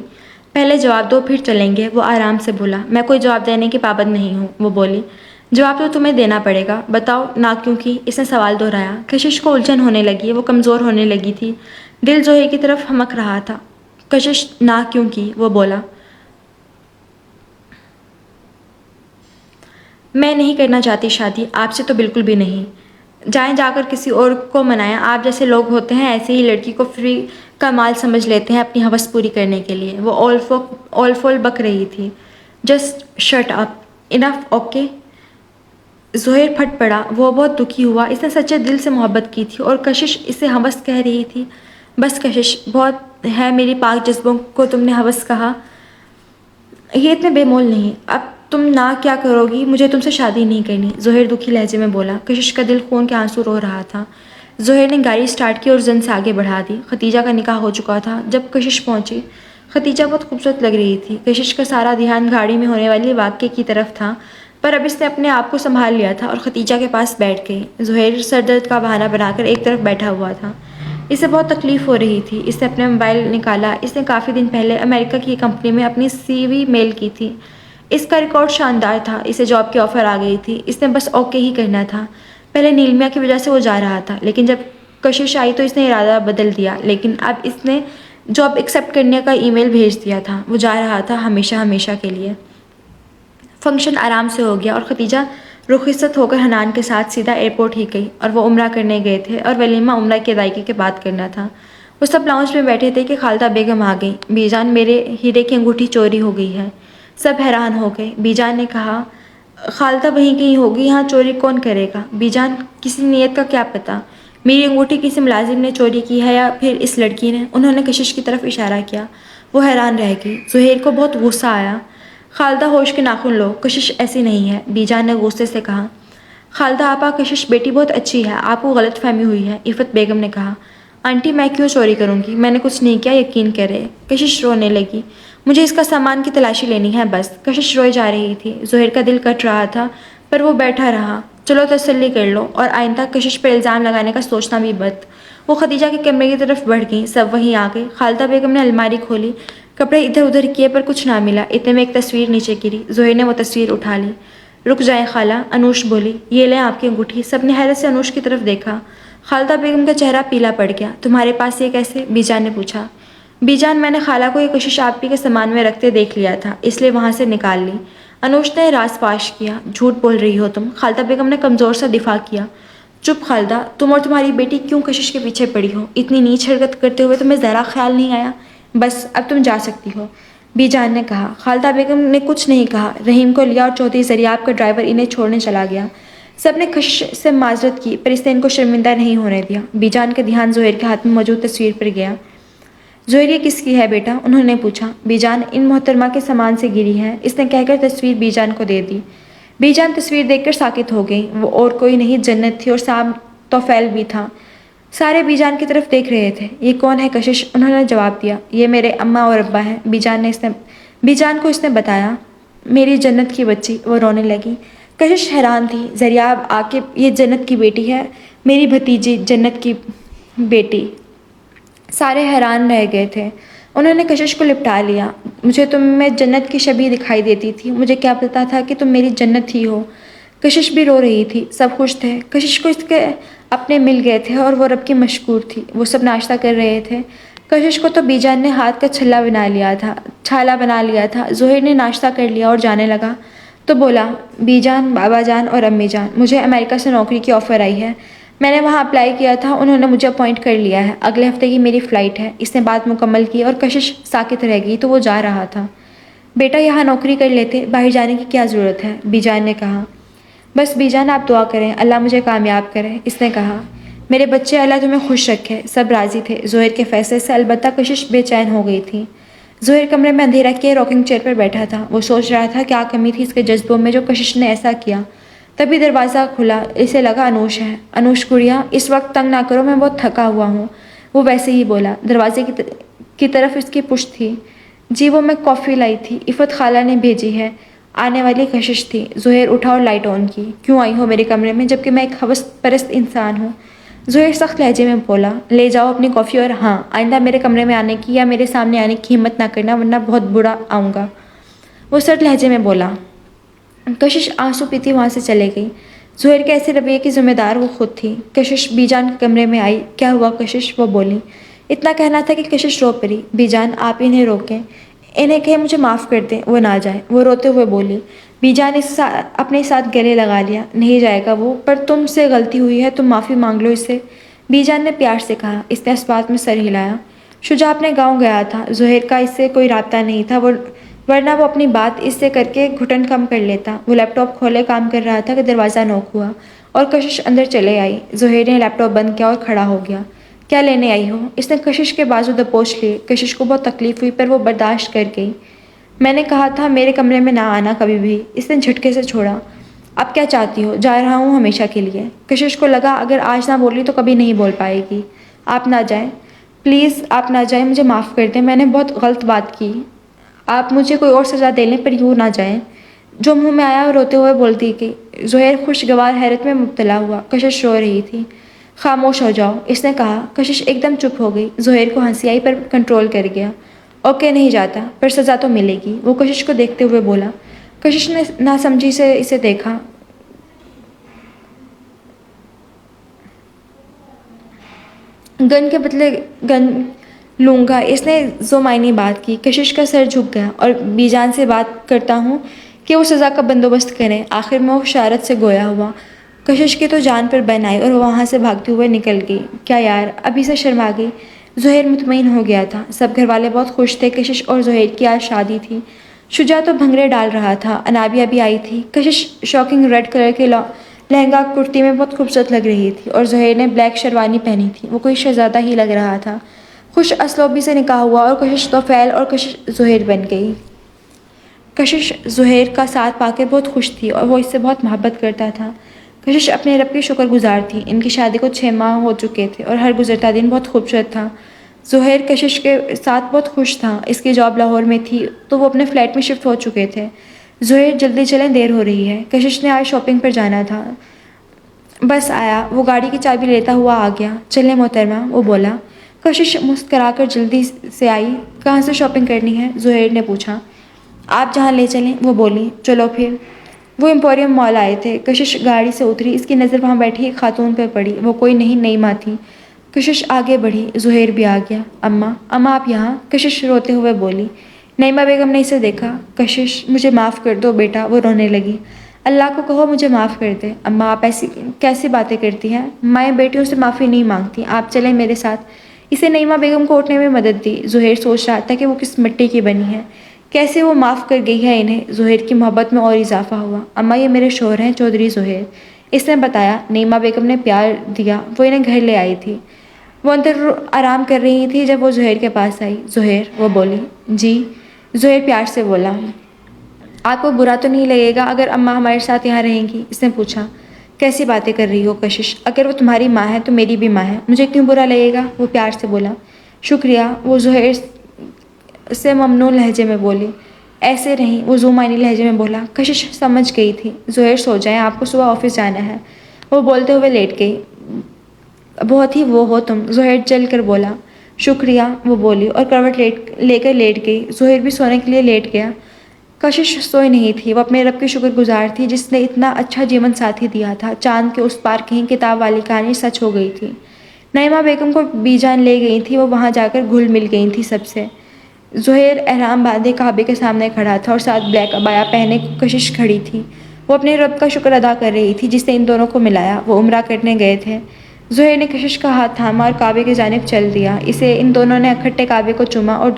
پہلے جواب دو پھر چلیں گے، وہ آرام سے بولا۔ میں کوئی جواب دینے کی پابند نہیں ہوں، وہ بولی۔ جواب تو تمہیں دینا پڑے گا، بتاؤ نہ کیوں کی؟ اس نے سوال دہرایا۔ کشش کو الجھن ہونے لگی، وہ کمزور ہونے لگی تھی، دل زہیر کی طرف ہمک رہا تھا۔ کشش نہ کیوں کی؟ وہ بولا، میں نہیں کرنا چاہتی شادی، آپ سے تو بالکل بھی نہیں۔ جائیں جا کر کسی اور کو منائیں، آپ جیسے لوگ ہوتے ہیں ایسے ہی لڑکی کو فری کا مال سمجھ لیتے ہیں اپنی ہوس پوری کرنے کے لیے۔ وہ اول فول بک رہی تھی۔ جسٹ شٹ اپ، انف، اوکے؟ زہیر پھٹ پڑا، وہ بہت دکھی ہوا، اس نے سچے دل سے محبت کی تھی اور کشش اسے ہوس کہہ رہی تھی۔ بس کشش، بہت ہے میری پاک جذبوں کو تم نے ہوس کہا، یہ اتنے بے مول نہیں، اب تم نہ کیا کرو گی؟ مجھے تم سے شادی نہیں کرنی، زہیر دکھی لہجے میں بولا۔ کشش کا دل خون کے آنسو رو رہا تھا۔ زہیر نے گاڑی سٹارٹ کی اور زن سے آگے بڑھا دی۔ خدیجہ کا نکاح ہو چکا تھا جب کشش پہنچی۔ خدیجہ بہت خوبصورت لگ رہی تھی۔ کشش کا سارا دھیان گاڑی میں ہونے والی واقعے کی طرف تھا، پر اب اس نے اپنے آپ کو سنبھال لیا تھا اور خدیجہ کے پاس بیٹھ گئی۔ زہیر سر درد کا بہانہ بنا کر ایک طرف بیٹھا ہوا تھا، اسے بہت تکلیف ہو رہی تھی۔ اس نے اپنا موبائل نکالا، اس نے کافی دن پہلے امریکہ کی کمپنی میں اپنی سی وی میل کی تھی۔ اس کا ریکارڈ شاندار تھا، اسے جاب کی آفر آ گئی تھی، اس نے بس اوکے ہی کرنا تھا۔ پہلے نیلمیا کی وجہ سے وہ جا رہا تھا، لیکن جب کشش آئی تو اس نے ارادہ بدل دیا، لیکن اب اس نے جاب ایکسیپٹ کرنے کا ای میل بھیج دیا تھا۔ وہ جا رہا تھا ہمیشہ ہمیشہ کے لیے۔ فنکشن آرام سے ہو گیا اور خدیجہ رخصت ہو کر حنان کے ساتھ سیدھا ایئرپورٹ ہی گئی، اور وہ عمرہ کرنے گئے تھے اور ولیمہ عمرہ کی ادائیگی کے بعد کرنا تھا۔ وہ سب لاؤنج میں بیٹھے تھے کہ خالدہ بیگم آ گئی۔ بی جان، میرے ہیرے کی انگوٹھی چوری ہو گئی ہے۔ سب حیران ہو گئے۔ بی جان نے کہا، خالدہ وہیں کہیں ہوگی، یہاں چوری کون کرے گا؟ بی جان، کسی نیت کا کیا پتہ، میری انگوٹھی کسی ملازم نے چوری کی ہے یا پھر اس لڑکی نے؟ انہوں نے کشش کی طرف اشارہ کیا۔ وہ حیران رہ گئی۔ زہیر کو بہت غصہ آیا۔ خالدہ، ہوش کے ناخن لو، کشش ایسی نہیں ہے، بی جان نے غصے سے کہا۔ خالدہ آپا، کشش بیٹی بہت اچھی ہے، آپ کو غلط فہمی ہوئی ہے، عفت بیگم نے کہا۔ آنٹی، میں کیوں چوری کروں گی؟ میں نے کچھ نہیں کیا، یقین کرے۔ کشش رونے لگی۔ مجھے اس کا سامان کی تلاشی لینی ہے بس۔ کشش روئے جا رہی تھی۔ زہیر کا دل کٹ رہا تھا، پر وہ بیٹھا رہا۔ چلو تسلی کر لو، اور آئندہ کشش پر الزام لگانے کا سوچنا بھی بد۔ وہ خدیجہ کے کمرے کی طرف بڑھ گئیں، سب وہیں آ گئے۔ خالدہ بیگم نے الماری کھولی، کپڑے ادھر ادھر کیے پر کچھ نہ ملا، اتنے میں ایک تصویر نیچے گری۔ زہیر نے وہ تصویر اٹھا لی۔ رک جائیں خالہ، انوش بولی، یہ لیں آپ کی انگوٹھی۔ سب نے حیرت سے انوش کی طرف دیکھا۔ خالدہ بیگم کا چہرہ پیلا پڑ گیا۔ تمہارے پاس یہ کیسے؟ بی جان نے پوچھا۔ بی جان، میں نے خالہ کو یہ کشش آپی کے سامان میں رکھتے دیکھ لیا تھا، اس لیے وہاں سے نکال لی۔ انوش نے راز فاش کیا۔ جھوٹ بول رہی ہو تم، خالدہ بیگم نے کمزور سا دفاع کیا۔ چپ خالدہ، تم اور تمہاری بیٹی کیوں کشش کے پیچھے پڑی ہو؟ اتنی نیچ حرکت کرتے ہوئے تمہیں ذرا خیال نہیں آیا؟ بس اب تم جا سکتی ہو، بی جان نے کہا۔ خالدہ بیگم نے کچھ نہیں کہا۔ رحیم کو لیا اور چودھری ذریاب کا ڈرائیور انہیں چھوڑنے چلا گیا۔ سب نے کشش سے معذرت کی پر اس نے ان کو شرمندہ نہیں ہونے دیا۔ بی جان کا دھیان زہیر کے ہاتھ میں موجود تصویر پر گیا۔ زہیر، یہ کس کی ہے بیٹا؟ انہوں نے پوچھا۔ بی جان، ان محترمہ کے سامان سے گری ہے، اس نے کہہ کر تصویر بی جان کو دے دی۔ بی جان تصویر دیکھ کر ساکت ہو گئی۔ وہ اور کوئی نہیں، جنت تھی اور سام توفیل بھی تھا۔ سارے بی جان کی طرف دیکھ رہے تھے۔ یہ کون ہے کشش؟ انہوں نے جواب دیا۔ یہ میرے اماں اور ابا ہیں، بی جان کو اس نے بتایا۔ میری جنت کی بچی، وہ رونے لگی۔ کشش حیران تھی۔ ذریاب عاقب، یہ جنت کی بیٹی ہے، میری بھتیجی جنت کی بیٹی۔ سارے حیران رہ گئے تھے۔ انہوں نے کشش کو لپٹا لیا۔ مجھے تم میں جنت کی شبیہ دکھائی دیتی تھی، مجھے کیا پتا تھا کہ تم میری جنت ہی ہو۔ کشش بھی رو رہی تھی، سب خوش تھے۔ کشش کو اس کے اپنے مل گئے تھے اور وہ رب کی مشکور تھی۔ وہ سب ناشتہ کر رہے تھے۔ کشش کو تو بی جان نے ہاتھ کا چھالا بنا لیا تھا۔ زہیر نے ناشتہ کر لیا اور جانے لگا تو بولا، بی جان، بابا جان اور امی جان، مجھے امریکہ سے نوکری کی آفر آئی ہے۔ میں نے وہاں اپلائی کیا تھا، انہوں نے مجھے اپوائنٹ کر لیا ہے۔ اگلے ہفتے کی میری فلائٹ ہے۔ اس نے بات مکمل کی اور کشش ساکت رہ گئی تو وہ جا رہا تھا۔ بیٹا، یہاں نوکری کر لیتے، باہر جانے کی کیا ضرورت ہے؟ بی جان نے کہا۔ بس بی جان، آپ دعا کریں، اللہ مجھے کامیاب کرے، اس نے کہا۔ میرے بچے، اللہ تمہیں خوش رکھے۔ سب راضی تھے زہیر کے فیصلے سے، البتہ کشش بے چین ہو گئی تھی۔ زہیر کمرے میں اندھیرا کیے راکنگ چیئر پر بیٹھا تھا۔ وہ سوچ رہا تھا کیا کمی تھی اس کے جذبوں میں جو کشش نے ایسا کیا۔ تبھی دروازہ کھلا۔ اسے لگا انوش ہے۔ انوش گڑیا، اس وقت تنگ نہ کرو، میں بہت تھکا ہوا ہوں، وہ ویسے ہی بولا۔ دروازے کی طرف اس کی پشت تھی۔ جی، وہ میں کافی لائی تھی، عفت خالہ نے بھیجی ہے۔ آنے والی کشش تھی۔ زہیر اٹھا اور لائٹ آن کی۔ کیوں آئی ہو میرے کمرے میں جبکہ میں ایک ہوس پرست انسان ہوں؟ زہیر سخت لہجے میں بولا۔ لے جاؤ اپنی کافی، اور ہاں، آئندہ میرے کمرے میں آنے کی یا میرے سامنے آنے کی ہمت نہ کرنا ورنہ بہت برا آؤں گا، وہ سرد لہجے میں بولا۔ کشش آنسو پیتی وہاں سے چلے گئی۔ زہیر کے ایسے رویے کی ذمہ دار وہ خود تھی۔ کشش بی جان کے کمرے میں آئی۔ کیا ہوا کشش؟ وہ بولی۔ اتنا کہنا تھا کہ کشش رو پڑی۔ بی جان، آپ انہیں روکیں، انہیں کہیں مجھے معاف کر دیں، وہ نہ جائیں، وہ روتے ہوئے بولی۔ بی جان نے اپنے ساتھ گلے لگا لیا۔ نہیں جائے گا وہ، پر تم سے غلطی ہوئی ہے، تم معافی مانگ لو اس سے، بی جان نے پیار سے کہا۔ اس نے اس بات میں سر ہلایا۔ شجاع اپنے گاؤں گیا تھا، زہیر کا اس سے کوئی رابطہ نہیں تھا، ورنہ وہ اپنی بات اس سے کر کے گھٹن کم کر لیتا۔ وہ لیپ ٹاپ کھولے کام کر رہا تھا کہ دروازہ نوک ہوا اور کشش اندر چلے آئی۔ زہیر نے لیپ ٹاپ بند کیا اور کھڑا ہو گیا۔ کیا لینے آئی ہو؟ اس نے کشش کے بازو دبوچ لیے۔ کشش کو بہت تکلیف ہوئی پر وہ برداشت کر گئی۔ میں نے کہا تھا میرے کمرے میں نہ آنا کبھی بھی، اس نے جھٹکے سے چھوڑا۔ اب کیا چاہتی ہو؟ جا رہا ہوں ہمیشہ کے لیے۔ کشش کو لگا اگر آج نہ بولی تو کبھی نہیں بول پائے گی۔ آپ نہ جائیں، پلیز آپ نہ جائیں، مجھے معاف کر دیں، میں نے بہت غلط بات کی، آپ مجھے کوئی اور سزا دے لیں پر یوں نہ جائیں۔ جو منہ میں آیا وہ روتے ہوئے بولتی گئی۔ زہیر خوشگوار حیرت میں مبتلا ہوا۔ کشش رو رہی تھی۔ خاموش ہو جاؤ، اس نے کہا۔ کشش ایک دم چپ ہو گئی۔ زہیر کو ہنسی آئی پر کنٹرول کر گیا۔ اوکے، نہیں جاتا، پر سزا تو ملے گی، وہ کشش کو دیکھتے ہوئے بولا۔ کشش نے ناسمجھی سے اسے دیکھا۔ گن کے بدلے گن لوں گا، اس نے ذو معنی بات کی۔ کشش کا سر جھک گیا۔ اور بی جان سے بات کرتا ہوں کہ وہ سزا کا بندوبست کریں۔ آخر میں وہ شرارت سے گویا ہوا۔ کشش کی تو جان پر بن آئی اور وہ وہاں سے بھاگتے ہوئے نکل گئی۔ کیا یار، ابھی سے شرما گئی۔ زہیر مطمئن ہو گیا تھا۔ سب گھر والے بہت خوش تھے۔ کشش اور زہیر کی آج شادی تھی۔ شجاع تو بھنگڑے ڈال رہا تھا۔ انابیہ بھی آئی تھی۔ کشش شاکنگ ریڈ کلر کے لہنگا کرتی میں بہت خوبصورت لگ رہی تھی اور زہیر نے بلیک شیروانی پہنی تھی، وہ کوئی شہزادہ ہی لگ رہا تھا۔ خوش اسلوبی سے نکاح ہوا اور کشش توفیل اور کشش زہیر بن گئی۔ کشش زہیر کا ساتھ پا کر بہت خوش تھی اور وہ اس سے بہت محبت کرتا تھا۔ کشش اپنے رب کی شکر گزار تھی۔ ان کی شادی کو 6 ماہ ہو چکے تھے اور ہر گزرتا دن بہت خوبصورت تھا۔ زہیر کشش کے ساتھ بہت خوش تھا۔ اس کی جاب لاہور میں تھی تو وہ اپنے فلیٹ میں شفٹ ہو چکے تھے۔ زہیر، جلدی چلیں، دیر ہو رہی ہے، کشش نے آج شاپنگ پر جانا تھا۔ بس آیا، وہ گاڑی کی چابی لیتا ہوا آ گیا۔ چلیں محترمہ، وہ بولا۔ کشش مسکرا کر جلدی سے آئی۔ کہاں سے شاپنگ کرنی ہے؟ زہیر نے پوچھا۔ آپ جہاں لے چلیں، وہ بولی۔ چلو پھر۔ وہ ایمپوریم مال آئے تھے۔ کشش گاڑی سے اتری۔ اس کی نظر وہاں بیٹھی ایک خاتون پہ پڑی۔ وہ کوئی نہیں، نئی ماں تھی۔ کشش آگے بڑھی، زہیر بھی آ گیا۔ اماں آپ یہاں؟ کشش روتے ہوئے بولی۔ نعیمہ بیگم نے اسے دیکھا۔ کشش مجھے معاف کر دو بیٹا، وہ رونے لگی۔ اللہ کو کہو مجھے معاف کر دے۔ اماں آپ ایسی کیسی باتیں کرتی ہیں؟ مائیں بیٹیوں سے معافی نہیں مانگتی، آپ چلیں میرے ساتھ۔ اسے نعیمہ بیگم کو اٹھنے میں مدد دی۔ زہیر سوچ رہا تھا کہ وہ کس مٹی کی بنی ہے، کیسے وہ معاف کر گئی ہے انہیں۔ زہیر کی محبت میں اور اضافہ ہوا۔ اماں یہ میرے شوہر ہیں، چودھری زہیر، اس نے بتایا۔ نعیمہ بیگم نے پیار دیا، وہ انہیں گھر لے آئی تھی۔ وہ اندر آرام کر رہی تھی جب وہ زہیر کے پاس آئی۔ زہیر، وہ بولی۔ جی؟ زہیر پیار سے بولا۔ آپ کو برا تو نہیں لگے گا اگر اماں ہمارے ساتھ یہاں رہیں گی؟ اس نے پوچھا۔ کیسی باتیں کر رہی ہو کشش، اگر وہ تمہاری ماں ہے تو میری بھی ماں ہے، مجھے کیوں برا لگے گا؟ وہ پیار سے بولا۔ شکریہ، وہ زہیر سے ممنون لہجے میں بولی۔ ایسے نہیں، وہ زومانی لہجے میں بولا۔ کشش سمجھ گئی تھی۔ زہیر سو جائیں، آپ کو صبح آفس جانا ہے، وہ بولتے ہوئے لیٹ گئی۔ بہت ہی وہ ہو تم، زہیر جل کر بولا۔ شکریہ، وہ بولی اور کروٹ لے کر لیٹ گئی۔ زہیر بھی سونے کے لیے لیٹ گیا۔ کشش سوئی نہیں تھی، وہ اپنے رب کی شکر گزار تھی جس نے اتنا اچھا جیون ساتھی دیا تھا۔ چاند کے اس پار کہیں کتاب والی کہانی سچ ہو گئی تھی۔ نعیمہ بیگم کو بی جان لے گئی تھی، وہ وہاں جا کر گھل مل گئی تھی سب سے۔ زہیر احرام باندھے کعبے کے سامنے کھڑا تھا اور ساتھ بلیک عبایا پہنے کشش کھڑی تھی۔ وہ اپنے رب کا شکر ادا کر رہی تھی جس نے ان دونوں کو ملایا۔ وہ عمرہ کرنے گئے تھے۔ زہیر نے کشش کا ہاتھ تھاما اور کعبے کی جانب چل دیا۔ ان دونوں نے اکٹھے کعبے کو چوما اور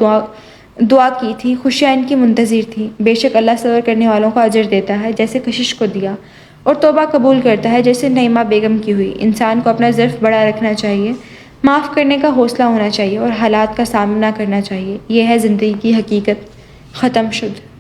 دعا کی تھی۔ خوشیاں ان کی منتظر تھیں۔ بے شک اللہ صبر کرنے والوں کو اجر دیتا ہے جیسے کشش کو دیا، اور توبہ قبول کرتا ہے جیسے نعیمہ بیگم کی ہوئی۔ انسان کو اپنا ظرف بڑا رکھنا چاہیے، معاف کرنے کا حوصلہ ہونا چاہیے اور حالات کا سامنا کرنا چاہیے۔ یہ ہے زندگی کی حقیقت۔ ختم شد۔